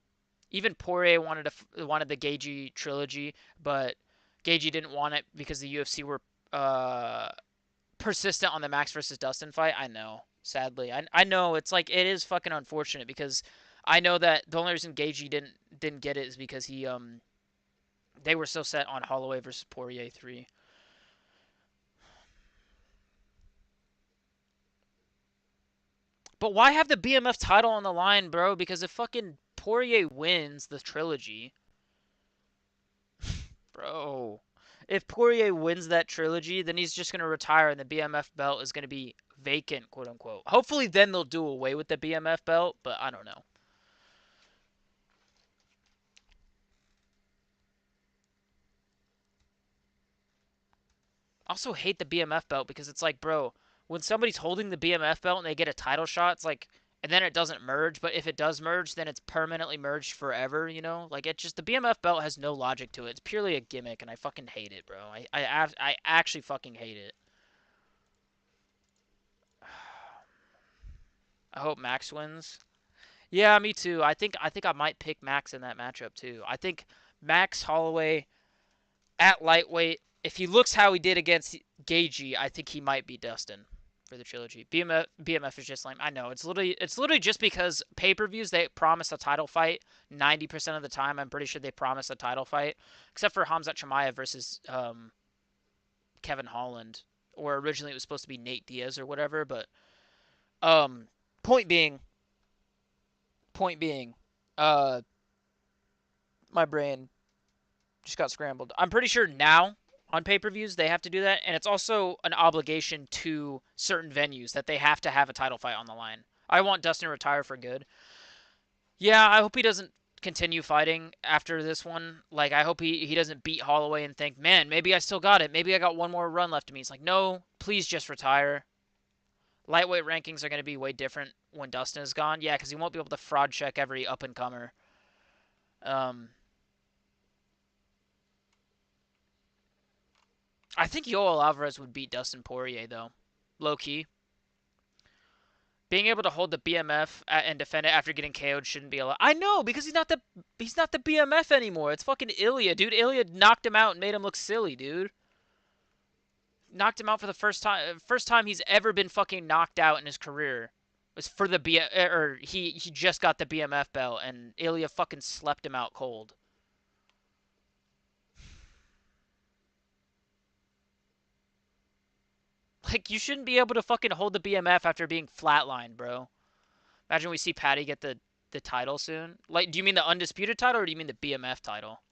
Speaker 1: Even Poirier wanted the Gagey trilogy, but Gagey didn't want it because the UFC were uh, persistent on the Max versus Dustin fight. I know, sadly, I know it's like it is fucking unfortunate because I know that the only reason Gagey didn't get it is because they were so set on Holloway versus Poirier 3. But why have the BMF title on the line, bro? Because if fucking Poirier wins the trilogy, bro. If Poirier wins that trilogy, then he's just gonna retire, and the BMF belt is gonna be vacant, quote unquote. Hopefully, then they'll do away with the BMF belt, but I don't know. I also hate the BMF belt because it's like, bro, when somebody's holding the BMF belt and they get a title shot, it's like, and then it doesn't merge. But if it does merge, then it's permanently merged forever. You know, like it just the BMF belt has no logic to it. It's purely a gimmick, and I fucking hate it, bro. I actually fucking hate it. I hope Max wins. Yeah, me too. I think I might pick Max in that matchup too. I think Max Holloway at lightweight, if he looks how he did against Gagey, I think he might beat Dustin for the trilogy. BMF is just lame. I know it's literally just because pay-per-views they promise a title fight 90% of the time. I'm pretty sure they promise a title fight, except for Hamzat Chimaev versus Kevin Holland, or originally it was supposed to be Nate Diaz or whatever. But um, point being, point being, uh, my brain just got scrambled. I'm pretty sure now on pay-per-views they have to do that, and it's also an obligation to certain venues that they have to have a title fight on the line. I want Dustin to retire for good. Yeah, I hope he doesn't continue fighting after this one. Like, I hope he doesn't beat Holloway and think, man, maybe I still got it. Maybe I got one more run left of me. It's like, no, please just retire. Lightweight rankings are going to be way different when Dustin is gone. Yeah, because he won't be able to fraud check every up-and-comer. Um, I think Yoel Alvarez would beat Dustin Poirier, though. Low key. Being able to hold the BMF and defend it after getting KO'd shouldn't be allowed. I know, because he's not the BMF anymore. It's fucking Ilya, dude. Ilya knocked him out and made him look silly, dude. Knocked him out for the first time he's ever been fucking knocked out in his career. It was for the or he just got the BMF belt and Ilya fucking slept him out cold. Like, you shouldn't be able to fucking hold the BMF after being flatlined, bro. Imagine we see Patty get the title soon. Like, do you mean the undisputed title or do you mean the BMF title?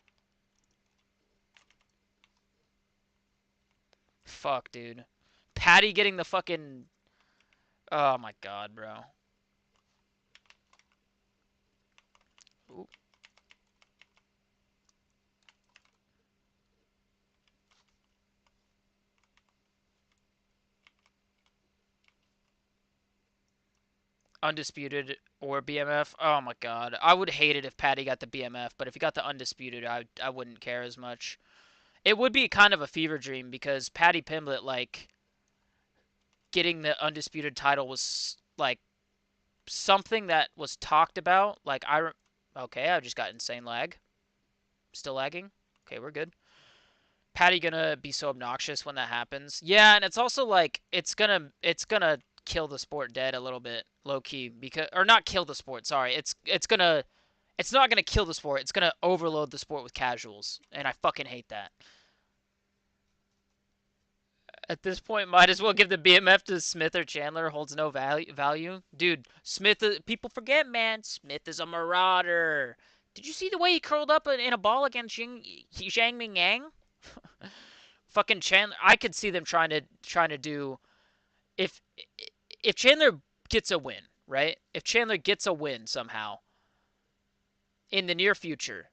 Speaker 1: Fuck, dude. Patty getting the fucking. Oh my god, bro. Ooh. Undisputed or BMF. Oh my god. I would hate it if Patty got the BMF, but if he got the undisputed, I wouldn't care as much. It would be kind of a fever dream because Patty Pimblett, like, getting the undisputed title was like something that was talked about. Like, okay, I just got insane lag. Still lagging? Okay, we're good. Patty gonna be so obnoxious when that happens. Yeah, and it's also like it's gonna kill the sport dead a little bit, low key, because or not kill the sport, sorry. It's not gonna kill the sport. It's gonna overload the sport with casuals, and I fucking hate that. At this point, might as well give the BMF to Smith or Chandler. Holds no value. Dude, Smith, people forget, man. Smith is a marauder. Did you see the way he curled up in a ball against Zhang Ming Yang? Fucking Chandler. I could see them trying to do if if Chandler gets a win, right? If Chandler gets a win somehow in the near future,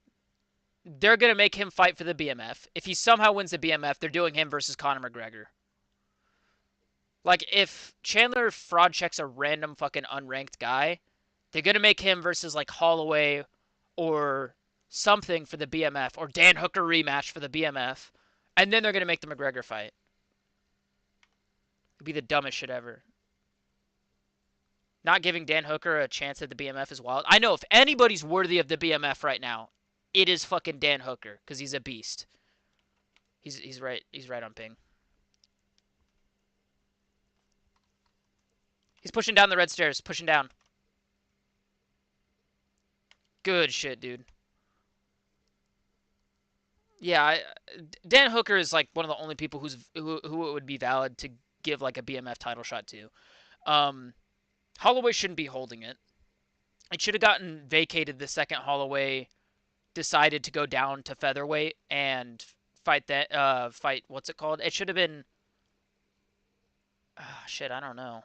Speaker 1: they're gonna make him fight for the BMF. If he somehow wins the BMF, they're doing him versus Conor McGregor. Like, if Chandler fraud checks a random fucking unranked guy, they're gonna make him versus like Holloway or something for the BMF, or Dan Hooker rematch for the BMF, and then they're going to make the McGregor fight. It'd be the dumbest shit ever. Not giving Dan Hooker a chance at the BMF is wild. I know if anybody's worthy of the BMF right now, it is fucking Dan Hooker, because he's a beast. He's right. He's right on ping. He's pushing down the red stairs. Pushing down. Good shit, dude. Yeah, Dan Hooker is like one of the only people who it would be valid to give like a BMF title shot to. Holloway shouldn't be holding it. It should have gotten vacated the second Holloway decided to go down to featherweight and fight what's it called? It should have been shit, I don't know.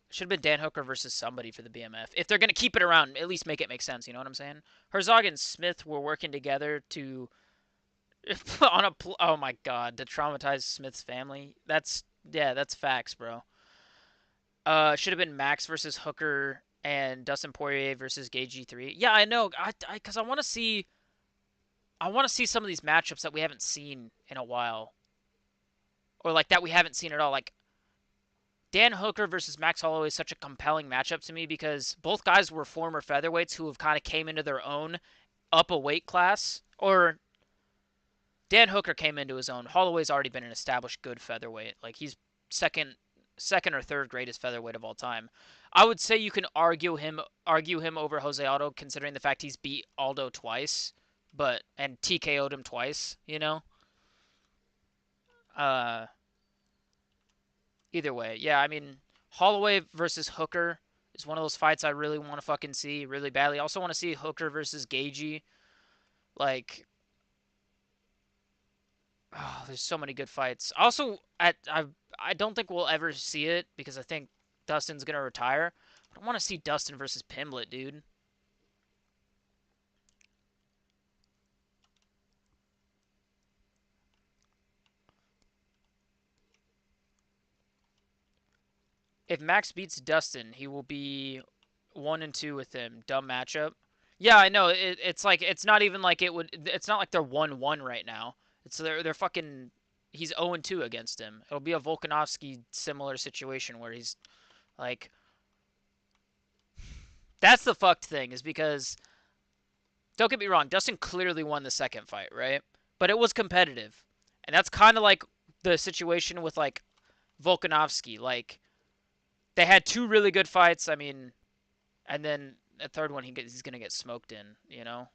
Speaker 1: It should have been Dan Hooker versus somebody for the BMF. If they're gonna keep it around, at least make it make sense. You know what I'm saying? Herzog and Smith were working together to oh my god, to traumatize Smith's family. That's facts, bro. Should have been Max versus Hooker and Dustin Poirier versus Gage 3. Yeah, I know. Cuz I want to see some of these matchups that we haven't seen in a while. Or like that we haven't seen at all. Like Dan Hooker versus Max Holloway is such a compelling matchup to me because both guys were former featherweights who have kind of came into their own up a weight class. Or Dan Hooker came into his own. Holloway's already been an established good featherweight. Like he's second or third greatest featherweight of all time. I would say you can argue him over Jose Aldo considering the fact he's beat Aldo twice, and TKO'd him twice, you know? Either way. Yeah, I mean, Holloway versus Hooker is one of those fights I really want to fucking see really badly. I also want to see Hooker versus Gagey. Like there's so many good fights. Also, I don't think we'll ever see it because I think Dustin's gonna retire. I want to see Dustin versus Pimblett, dude. If Max beats Dustin, he will be 1-2 with him. Dumb matchup. Yeah, I know. It's like it's not even like it would. It's not like they're 1-1 right now. It's they're fucking. He's 0-2 against him. It'll be a Volkanovski similar situation where he's like. That's the fucked thing is because. Don't get me wrong. Dustin clearly won the second fight, right? But it was competitive, and that's kind of like the situation with like Volkanovski. Like they had two really good fights. I mean, and then the third one he's gonna get smoked in. You know.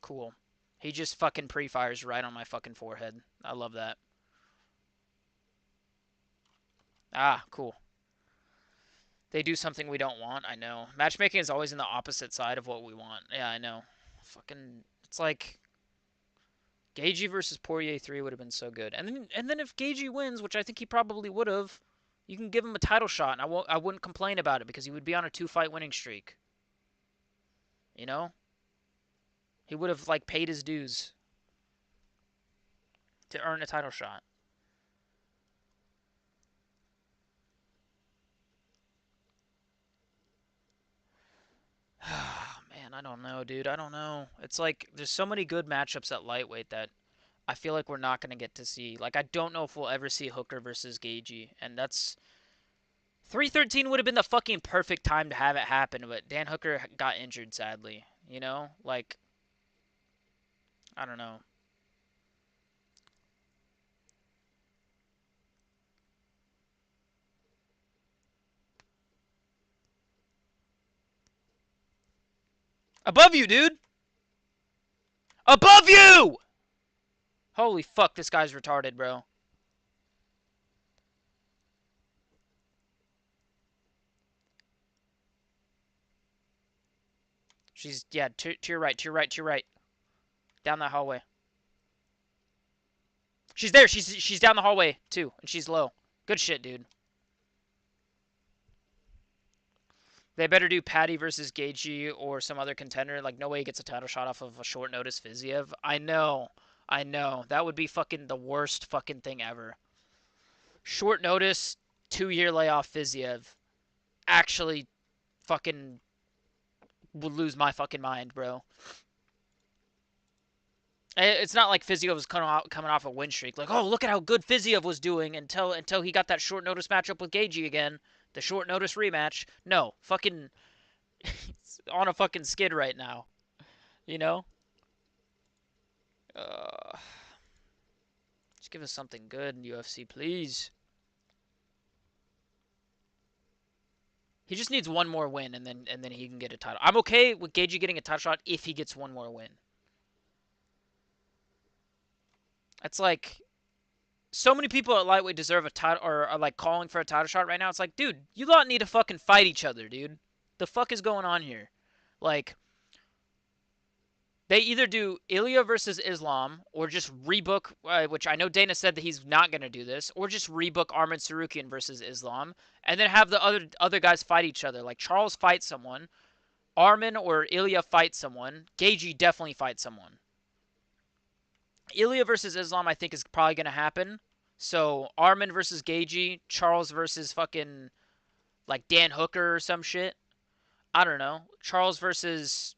Speaker 1: Cool. He just fucking pre-fires right on my fucking forehead. I love that. Ah, cool. They do something we don't want, I know. Matchmaking is always in the opposite side of what we want. Yeah, I know. Fucking, it's like Gagey versus Poirier 3 would have been so good. And then if Gagey wins, which I think he probably would have, you can give him a title shot, and I wouldn't complain about it because he would be on a 2-fight winning streak. You know? He would have like paid his dues to earn a title shot. Man, I don't know, dude. I don't know. It's like there's so many good matchups at lightweight that I feel like we're not going to get to see. Like I don't know if we'll ever see Hooker versus Gagey, and that's 313 would have been the fucking perfect time to have it happen, but Dan Hooker got injured sadly, you know? Like I don't know. Above you, dude. Above you. Holy fuck, this guy's retarded, bro. She's yeah, to your right, to your right, to your right. Down that hallway. She's there. She's down the hallway too, and she's low. Good shit, dude. They better do Patty versus Gaethje or some other contender. Like, no way he gets a title shot off of a short notice Fiziev. I know. I know. That would be fucking the worst fucking thing ever. Short notice, 2-year layoff Fiziev. Actually fucking would lose my fucking mind, bro. It's not like Fiziev was coming off a win streak. Like, oh, look at how good Fiziev was doing until he got that short notice matchup with Gagey again, the short notice rematch. No, fucking on a fucking skid right now. You know? Uh, just give us something good in UFC, please. He just needs one more win, and then he can get a title. I'm okay with Gagey getting a title shot if he gets one more win. It's like so many people at lightweight deserve a title or are like calling for a title shot right now. It's like, dude, you lot need to fucking fight each other, dude. The fuck is going on here? Like, they either do Ilya versus Islam or just rebook, which I know Dana said that he's not going to do this, or just rebook Arman Sarukian versus Islam, and then have the other guys fight each other. Like Charles fights someone, Arman or Ilya fights someone, Gagey definitely fights someone. Ilya versus Islam, I think, is probably going to happen. So Arman versus Gagey, Charles versus fucking like Dan Hooker or some shit. I don't know. Charles versus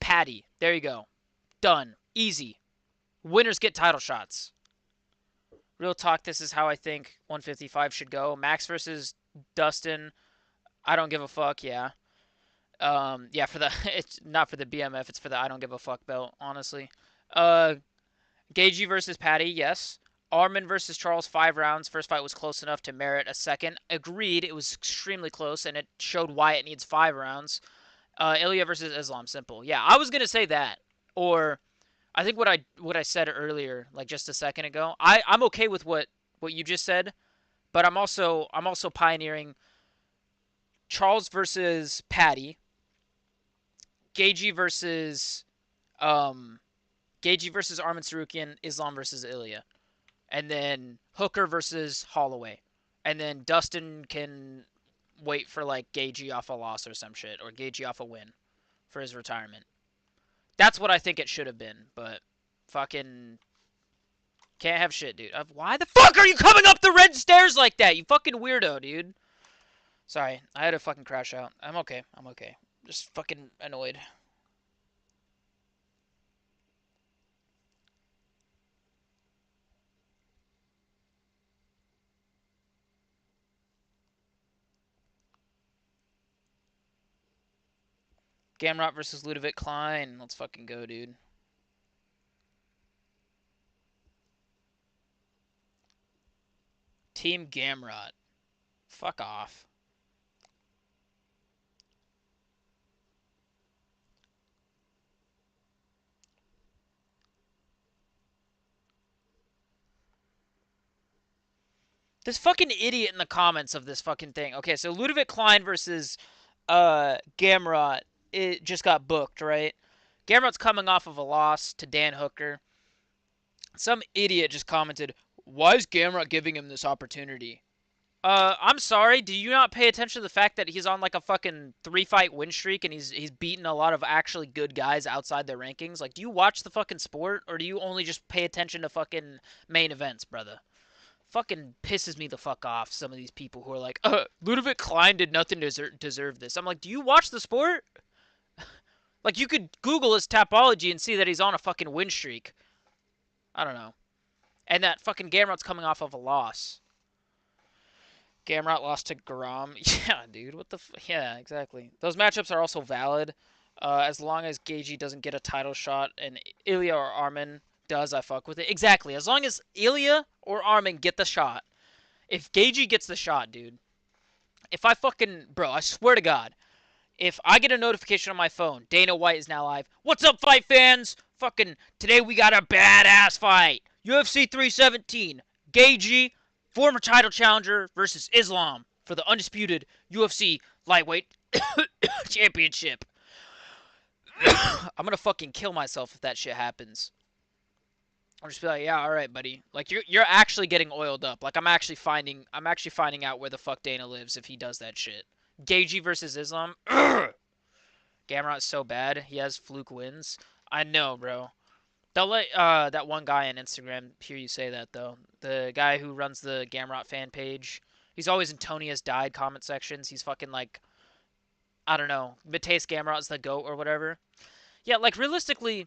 Speaker 1: Patty. There you go. Done. Easy. Winners get title shots. Real talk, this is how I think 155 should go. Max versus Dustin. I don't give a fuck, yeah. Yeah, for the it's not for the BMF, it's for the I don't give a fuck belt, honestly. Gagey versus Patty, yes. Arman versus Charles, 5 rounds. First fight was close enough to merit a second. Agreed, it was extremely close, and it showed why it needs 5 rounds. Ilya versus Islam, simple. Yeah, I was gonna say that, or I think what I said earlier, like just a second ago. I'm okay with what you just said, but I'm also pioneering Charles versus Patty, Gagey versus Arman Sarukian, Islam versus Ilya, and then Hooker versus Holloway, and then Dustin can wait for like Gagey off a loss or some shit, or Gagey off a win for his retirement. That's what I think it should have been, but fucking can't have shit, dude. Why the fuck are you coming up the red stairs like that? You fucking weirdo, dude. Sorry, I had to fucking crash out. I'm okay. I'm okay. Just fucking annoyed. Gamrot versus Ludovic Klein. Let's fucking go, dude. Team Gamrot. Fuck off. This fucking idiot in the comments of this fucking thing. Okay, so Ludovic Klein versus Gamrot, it just got booked, right? Gamrot's coming off of a loss to Dan Hooker. Some idiot just commented, "Why is Gamrot giving him this opportunity?" I'm sorry. Do you not pay attention to the fact that he's on like a fucking 3-fight win streak and he's beaten a lot of actually good guys outside their rankings? Like, do you watch the fucking sport or do you only just pay attention to fucking main events, brother? Fucking pisses me the fuck off. Some of these people who are like, Ludovic Klein did nothing to deserve this. I'm like, do you watch the sport? Like, you could Google his Tapology and see that he's on a fucking win streak. I don't know. And that fucking Gamrot's coming off of a loss. Gamrot lost to Garam. Yeah, dude. What the yeah, exactly. Those matchups are also valid. As long as Gagey doesn't get a title shot and Ilya or Arman does, I fuck with it. Exactly. As long as Ilya or Arman get the shot. If Gagey gets the shot, dude. If I fucking... Bro, I swear to God. If I get a notification on my phone, Dana White is now live. What's up, fight fans? Fucking, today we got a badass fight. UFC 317. Gagey, former title challenger, versus Islam for the undisputed UFC lightweight championship. I'm gonna fucking kill myself if that shit happens. I'll just be like, yeah, all right, buddy. Like you're actually getting oiled up. Like I'm actually finding out where the fuck Dana lives if he does that shit. Gagey versus Islam. Gamrot's so bad. He has fluke wins. I know, bro. They'll let that one guy on Instagram hear you say that though. The guy who runs the Gamrot fan page He's always in Tony has died comment sections. He's fucking like, I don't know, Mateus Gamrot's the GOAT or whatever. Yeah, like realistically,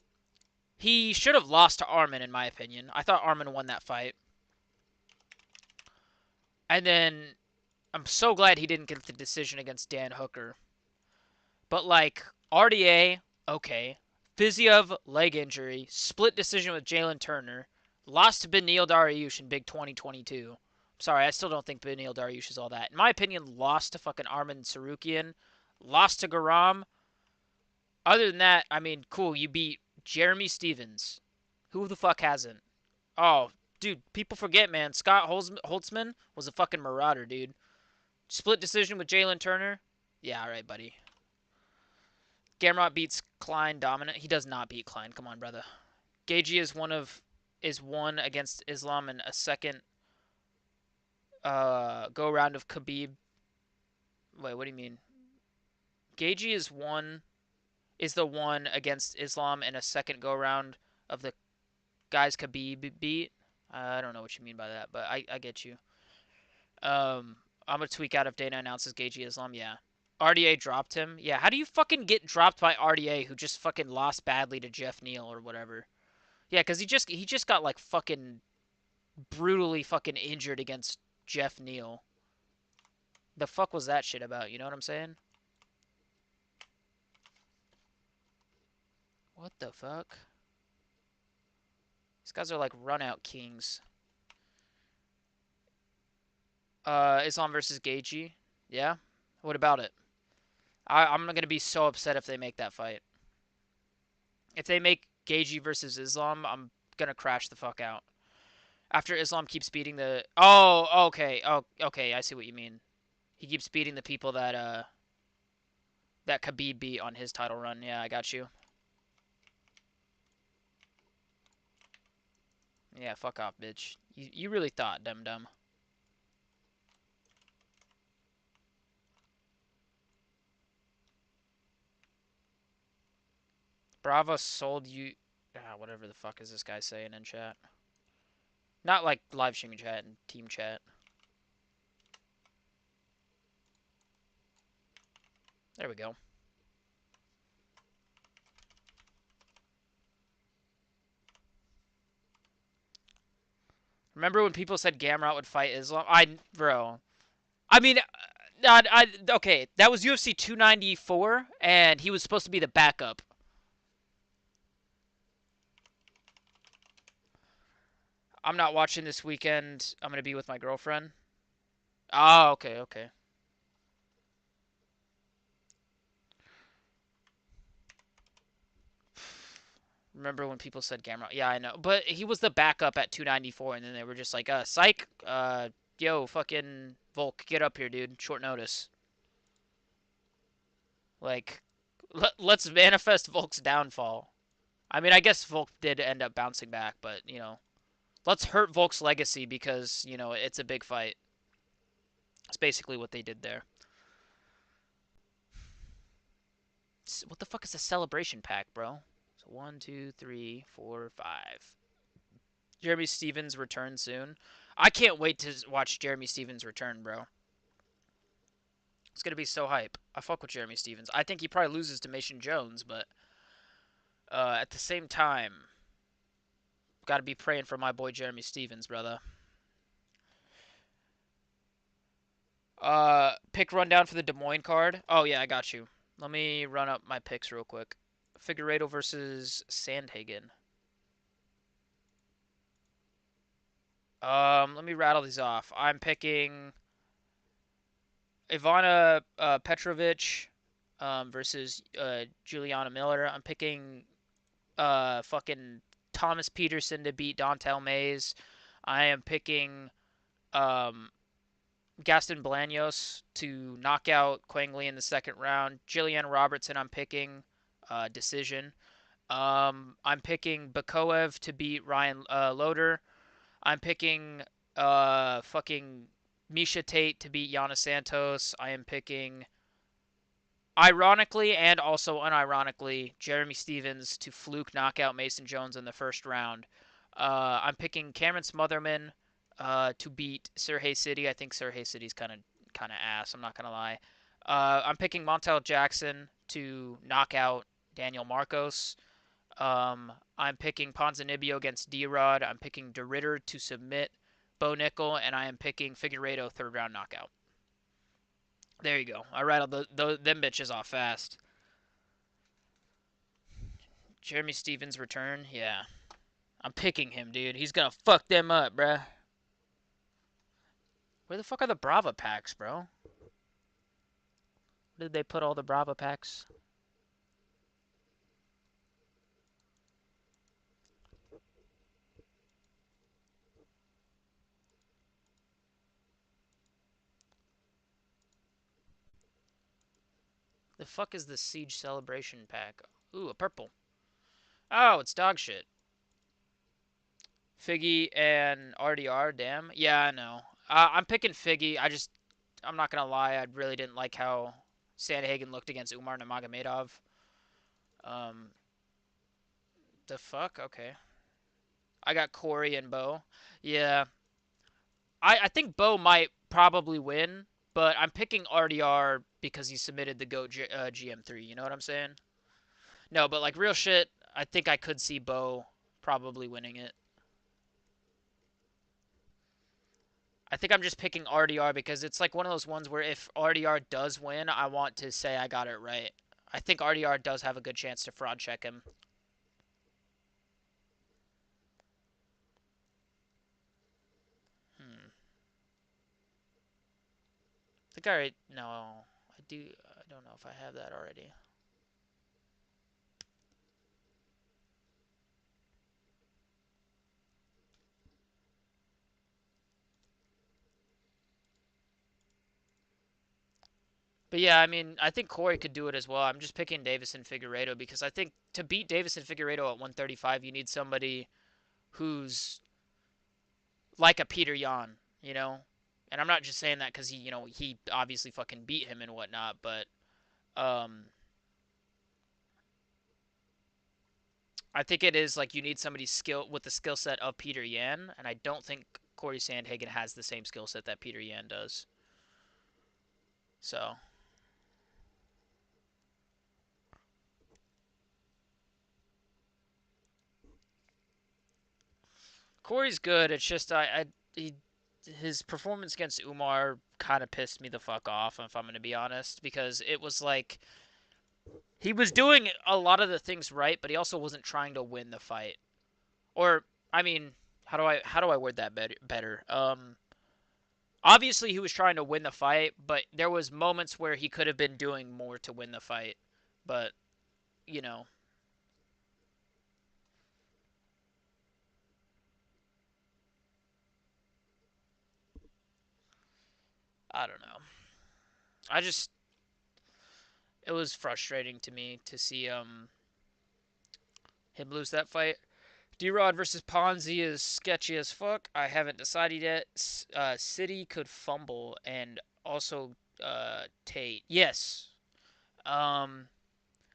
Speaker 1: he should have lost to Armin in my opinion. I thought Armin won that fight. And then I'm so glad he didn't get the decision against Dan Hooker. But like RDA, okay. Fiziev, leg injury, split decision with Jalen Turner, lost to Beneil Dariush in Big 2022. Sorry, I still don't think Beneil Dariush is all that. In my opinion, lost to fucking Armin Sarukian, lost to Garam. Other than that, I mean, cool, you beat Jeremy Stevens. Who the fuck hasn't? Oh, dude, people forget, man. Scott Holtzman was a fucking marauder, dude. Split decision with Jalen Turner. Yeah, all right, buddy. Gamrot beats Klein dominant. He does not beat Klein. Come on, brother. Gaethje is one against Islam in a second go round of Khabib. Wait, what do you mean? Gaethje is the one against Islam in a second go round of the guys Khabib beat. I don't know what you mean by that, but I get you. I'm gonna tweak out if Dana announces Gaethje Islam. Yeah. RDA dropped him. Yeah, how do you fucking get dropped by RDA who just fucking lost badly to Jeff Neal or whatever? Yeah, because he just got like fucking brutally fucking injured against Jeff Neal. The fuck was that shit about? You know what I'm saying? What the fuck? These guys are like run out kings. Islam versus Gaethje. Yeah. What about it? I'm gonna be so upset if they make that fight. If they make Gaethje versus Islam, I'm gonna crash the fuck out. After Islam keeps beating the... Oh, okay. Oh, okay. I see what you mean. He keeps beating the people that Khabib beat on his title run. Yeah, I got you. Yeah, fuck off, bitch. You really thought, dum-dum. Bravo sold you... whatever the fuck is this guy saying in chat. Not like live streaming chat and team chat. There we go. Remember when people said Gamrot would fight Islam? Bro. I mean, okay, that was UFC 294, and he was supposed to be the backup. I'm not watching this weekend. I'm gonna be with my girlfriend. Oh, okay, okay. Remember when people said Gamrot? Yeah, I know. But he was the backup at 294, and then they were just like, psych, yo, fucking Volk, get up here, dude. Short notice. Like, let's manifest Volk's downfall. I mean, I guess Volk did end up bouncing back, but, you know, let's hurt Volk's legacy because, you know, it's a big fight. That's basically what they did there. What the fuck is a celebration pack, bro? So 1, 2, 3, 4, 5. Jeremy Stevens return soon. I can't wait to watch Jeremy Stevens return, bro. It's gonna be so hype. I fuck with Jeremy Stevens. I think he probably loses to Mason Jones, but at the same time, gotta be praying for my boy Jeremy Stevens, brother. Pick rundown for the Des Moines card. Oh yeah, I got you. Let me run up my picks real quick. Figueiredo versus Sandhagen. Let me rattle these off. I'm picking Ivana Petrovic versus Juliana Miller. I'm picking fucking Thomas Peterson to beat Dontel Mays. I am picking Gaston Bolaños to knock out Quang Lee in the second round. Jillian Robertson, I'm picking decision. I'm picking Bakoev to beat Ryan Loder. I'm picking fucking Misha Tate to beat Yana Santos. I am picking, ironically and also unironically, Jeremy Stevens to fluke knockout Mason Jones in the first round. I'm picking Cameron Smotherman to beat Surrey City. I think Surrey City's kind of ass. I'm not gonna lie. I'm picking Montel Jackson to knock out Daniel Marcos. I'm picking Ponzinibbio against D-Rod. I'm picking DeRitter to submit Bo Nickel, and I am picking Figueiredo third round knockout. There you go. I rattled them bitches off fast. Jeremy Stevens return, yeah. I'm picking him, dude. He's gonna fuck them up, bruh. Where the fuck are the Brava packs, bro? Where did they put all the Brava packs? The fuck is the Siege Celebration pack? Ooh, a purple. Oh, it's dog shit. Figgy and RDR, damn. Yeah, I know. I'm picking Figgy. I'm not gonna lie, I really didn't like how Sandhagen looked against Umar Nurmagomedov. Um, the fuck? Okay. I got Corey and Bo. Yeah. I think Bo might probably win, but I'm picking RDR because he submitted the GOAT GM3. You know what I'm saying? No, but like real shit, I think I could see Bo probably winning it. I think I'm just picking RDR because it's like one of those ones where if RDR does win, I want to say I got it right. I think RDR does have a good chance to fraud check him. Hmm. I think I no, I do. I don't know if I have that already. But yeah, I mean, I think Corey could do it as well. I'm just picking Davison Figueiredo because I think to beat Davison Figueiredo at 135, you need somebody who's like a Peter Yan, you know? And I'm not just saying that because he obviously fucking beat him and whatnot, but um, I think it is like you need somebody with the skill set of Peter Yan, and I don't think Corey Sandhagen has the same skill set that Peter Yan does. So Corey's good. It's just his performance against Umar kind of pissed me the fuck off, if I'm going to be honest, because it was like he was doing a lot of the things right, but he also wasn't trying to win the fight. Or I mean, how do I word that better? Obviously he was trying to win the fight, but there was moments where he could have been doing more to win the fight. But, you know, I don't know. I just it was frustrating to me to see him lose that fight. D-Rod versus Ponzi is sketchy as fuck. I haven't decided yet. City could fumble and also Tate. Yes. Um,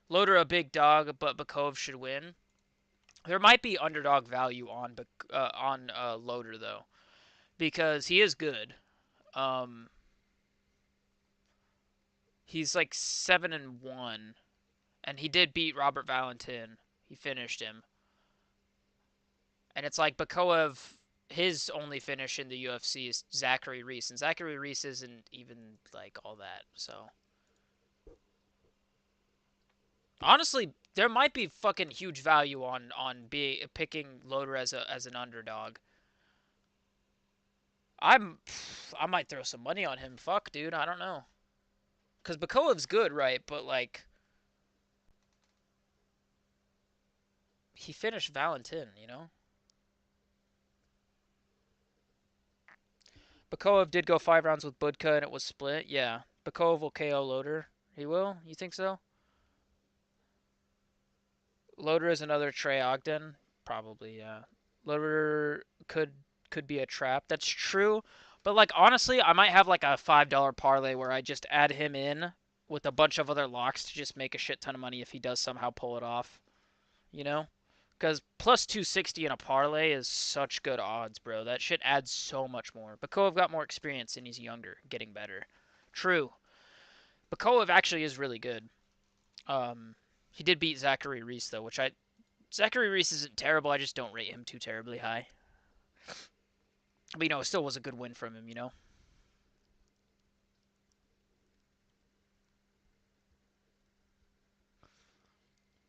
Speaker 1: Loader a big dog, but Bakov should win. There might be underdog value on Loader though, because he is good. Um, he's like 7-1, and he did beat Robert Valentin. He finished him. And it's like Bakoev, his only finish in the UFC is Zachary Reese, and Zachary Reese isn't even like all that. So honestly, there might be fucking huge value on picking Loader as an underdog. I'm I might throw some money on him. Fuck, dude, I don't know. Cause Bakoev's good, right? But like he finished Valentin, you know. Bakoev did go 5 rounds with Budka and it was split. Yeah, Bakoev will KO Loader. He will? You think so? Loader is another Trey Ogden. Probably, yeah. Loader could be a trap. That's true. But like honestly, I might have like a $5 parlay where I just add him in with a bunch of other locks to just make a shit ton of money if he does somehow pull it off. You know? Because plus 260 in a parlay is such good odds, bro. That shit adds so much more. Bakoev got more experience and he's younger, getting better. True. Bakoev actually is really good. Um, he did beat Zachary Reese though, which I Zachary Reese isn't terrible. I just don't rate him too terribly high. But it still was a good win from him.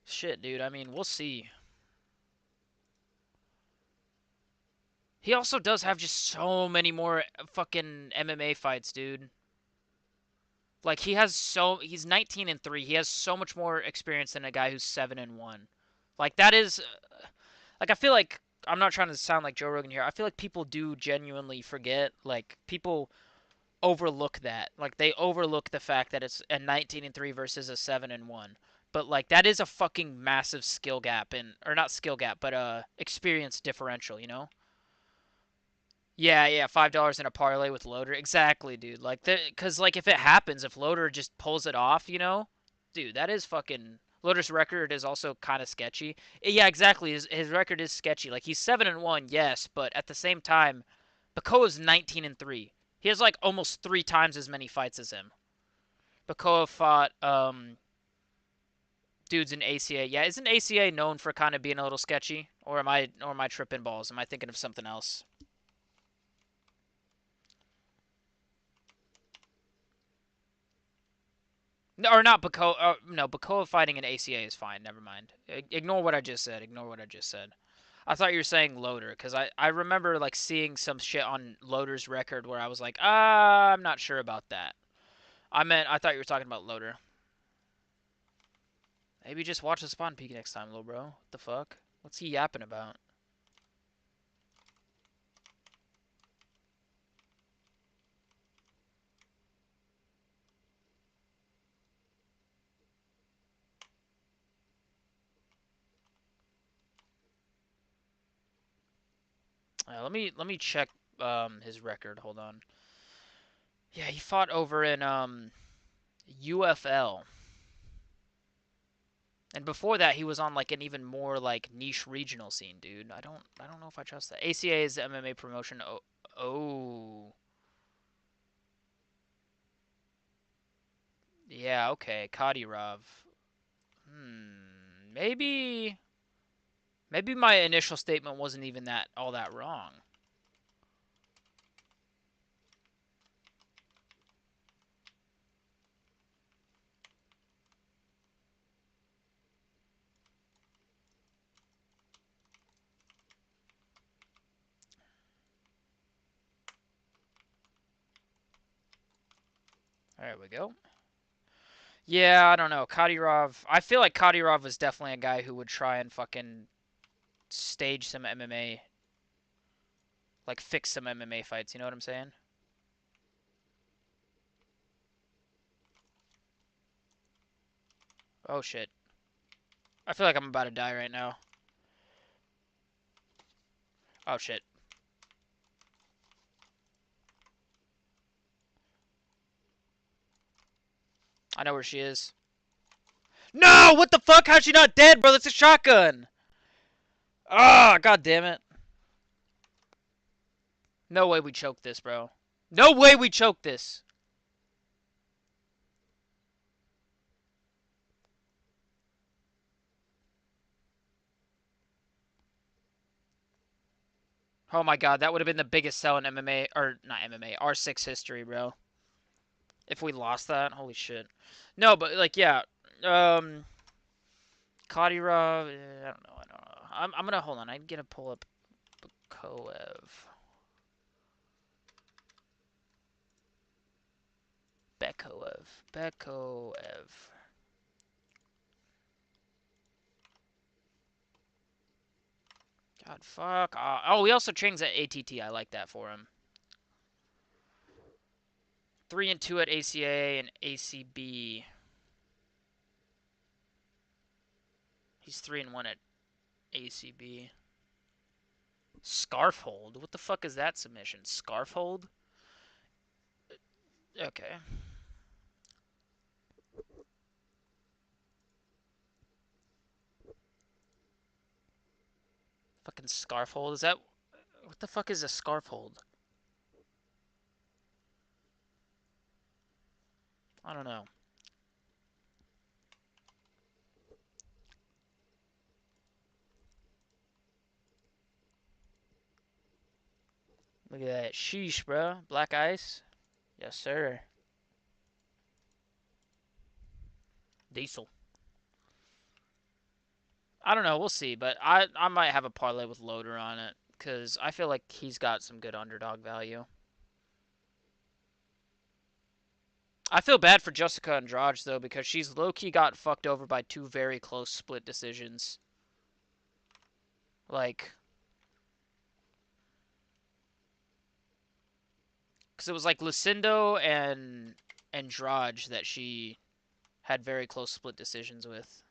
Speaker 1: Shit, dude. I mean, we'll see. He also does have just so many more fucking MMA fights, dude. Like he's 19-3. He has so much more experience than a guy who's 7-1. Like that is like I feel like I'm not trying to sound like Joe Rogan here. I feel like people do genuinely forget. Like people overlook that. Like they overlook the fact that it's a 19-3 versus a 7-1. But like that is a fucking massive skill gap or not skill gap, but experience differential. Yeah, yeah, $5 in a parlay with Loader. Exactly, dude. Like cuz like if it happens, if Loader just pulls it off. Dude, that is fucking Loader's record is also kind of sketchy. Yeah, exactly. His record is sketchy. Like he's 7-1, yes, but at the same time, Bakoa's 19-3. He has like almost 3 times as many fights as him. Bakoa fought dudes in ACA. Yeah, isn't ACA known for kind of being a little sketchy? Or am I tripping balls? Am I thinking of something else? No, or not Bakoa. No, Bakoa fighting in ACA is fine. Never mind. Ignore what I just said. Ignore what I just said. I thought you were saying Loader because I remember like seeing some shit on Loader's record where I was like, I'm not sure about that. I thought you were talking about Loader. Maybe just watch the Spawn Peak next time, little bro. What the fuck? What's he yapping about? Let me check his record. Hold on. Yeah, he fought over in UFL. And before that, he was on like an even more like niche regional scene, dude. I don't know if I trust that. ACA is the MMA promotion. Oh. Yeah, okay. Kadyrov. Maybe my initial statement wasn't even that all that wrong. There we go. Yeah, I don't know. Kadyrov. I feel like Kadyrov was definitely a guy who would try and fucking stage some MMA, like fix some MMA fights. You know what I'm saying? Oh shit. I feel like I'm about to die right now. Oh shit. I know where she is. No! What the fuck? How's she not dead, bro? That's a shotgun. Ah, god damn it. No way we choke this, bro. No way we choke this. Oh my god, that would have been the biggest sell in MMA, or not MMA, R6 history, bro. If we lost that, holy shit. No, but like, yeah. Um, Kadyrov, I don't know. I'm gonna hold on. I'm gonna pull up Koev. Bekoev. God, fuck. Oh, he also trains at ATT. I like that for him. 3-2 at ACA and ACB. He's 3-1 at ACB. Scarf hold. What the fuck is that submission? Scarf hold? Okay. Fucking scarf hold. Is that... What the fuck is a scarf hold? I don't know. Look at that. Sheesh, bro. Black ice. Yes, sir. Diesel. I don't know. We'll see. But I might have a parlay with Loader on it. Because I feel like he's got some good underdog value. I feel bad for Jessica Andrade, though, because she's low-key got fucked over by two very close split decisions. Like... Because it was like Lucindo and Andrade that she had very close split decisions with.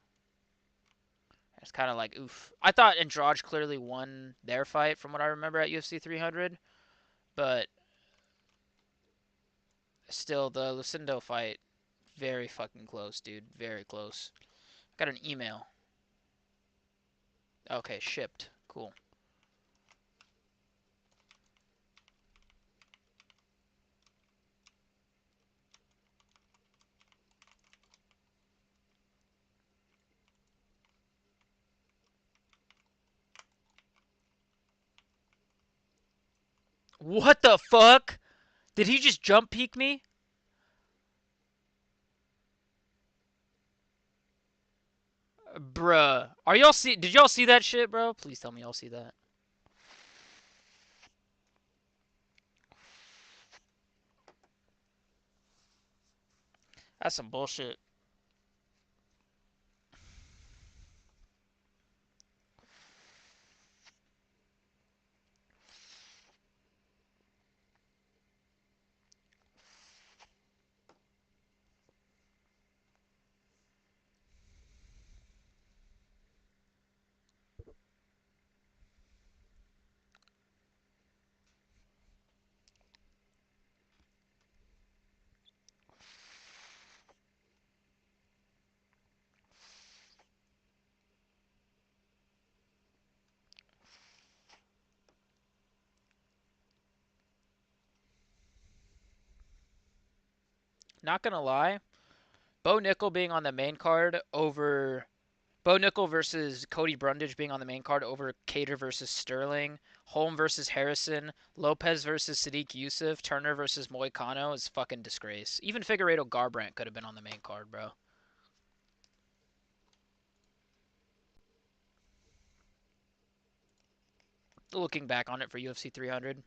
Speaker 1: It's kind of like, oof. I thought Andrade clearly won their fight from what I remember at UFC 300. But still, the Lucindo fight, very fucking close, dude. Very close. Got an email. Okay, shipped. Cool. What the fuck? Did he just jump peek me? Bruh. Are y'all see... Did y'all see that shit, bro? Please tell me y'all see that. That's some bullshit. Not gonna lie. Bo Nickel being on the main card over Bo Nickel versus Cody Brundage being on the main card over Cater versus Sterling, Holm versus Harrison, Lopez versus Sadiq Yusuf, Turner versus Moicano is fucking disgrace. Even Figueiredo Garbrandt could have been on the main card, bro. Looking back on it for UFC 300.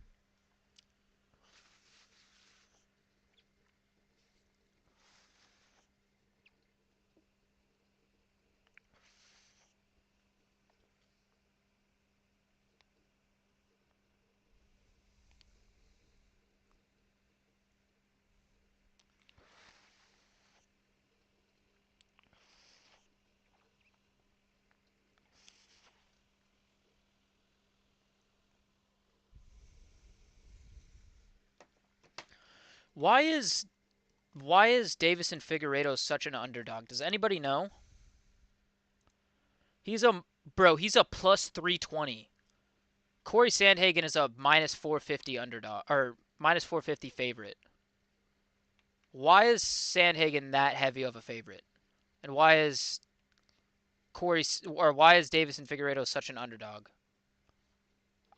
Speaker 1: Why is Davison Figueiredo such an underdog? Does anybody know? He's a he's a plus 320. Corey Sandhagen is a minus 450 underdog or minus 450 favorite. Why is Sandhagen that heavy of a favorite? And why is Davison Figueiredo such an underdog?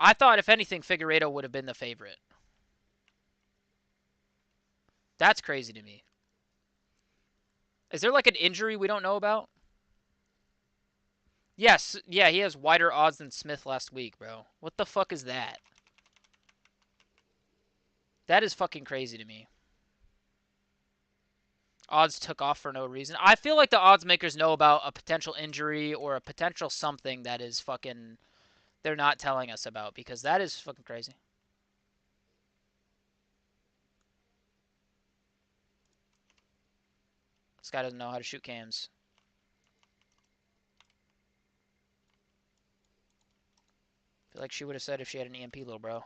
Speaker 1: I thought if anything Figueiredo would have been the favorite. That's crazy to me. Is there like an injury we don't know about? Yes, yeah, he has wider odds than Smith last week, bro. What the fuck is that? That is fucking crazy to me. Odds took off for no reason. I feel like the odds makers know about a potential injury or a potential something that is fucking they're not telling us about because that is fucking crazy. This guy doesn't know how to shoot cams. I feel like she would have said if she had an EMP, little bro.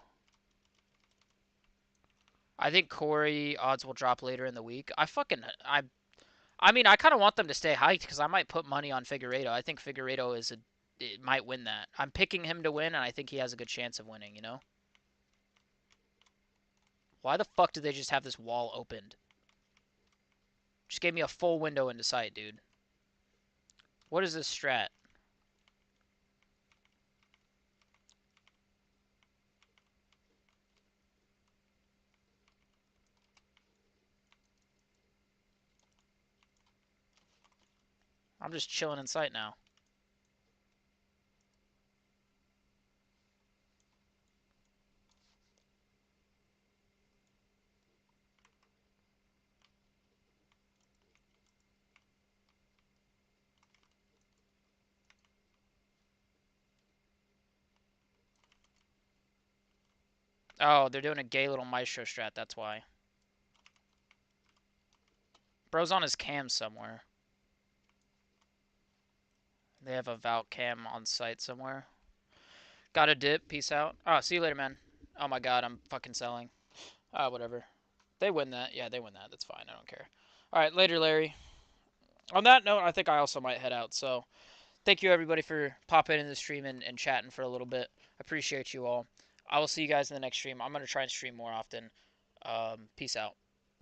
Speaker 1: I think Corey odds will drop later in the week. I mean, I kind of want them to stay hyped because I might put money on Figueiredo. I think Figueiredo is a it might win that. I'm picking him to win, and I think he has a good chance of winning, you know? Why the fuck did they just have this wall opened? Just gave me a full window into sight, dude. What is this strat? I'm just chilling in sight now. Oh, they're doing a gay little maestro strat, that's why. Bro's on his cam somewhere. They have a Valk cam on site somewhere. Got a dip. Peace out. Oh, see you later, man. Oh my god, I'm fucking selling. Whatever. They win that. Yeah, they win that. That's fine. I don't care. All right, later, Larry. On that note, I think I also might head out. So thank you, everybody, for popping in the stream and chatting for a little bit. Appreciate you all. I will see you guys in the next stream. I'm going to try and stream more often. Peace out.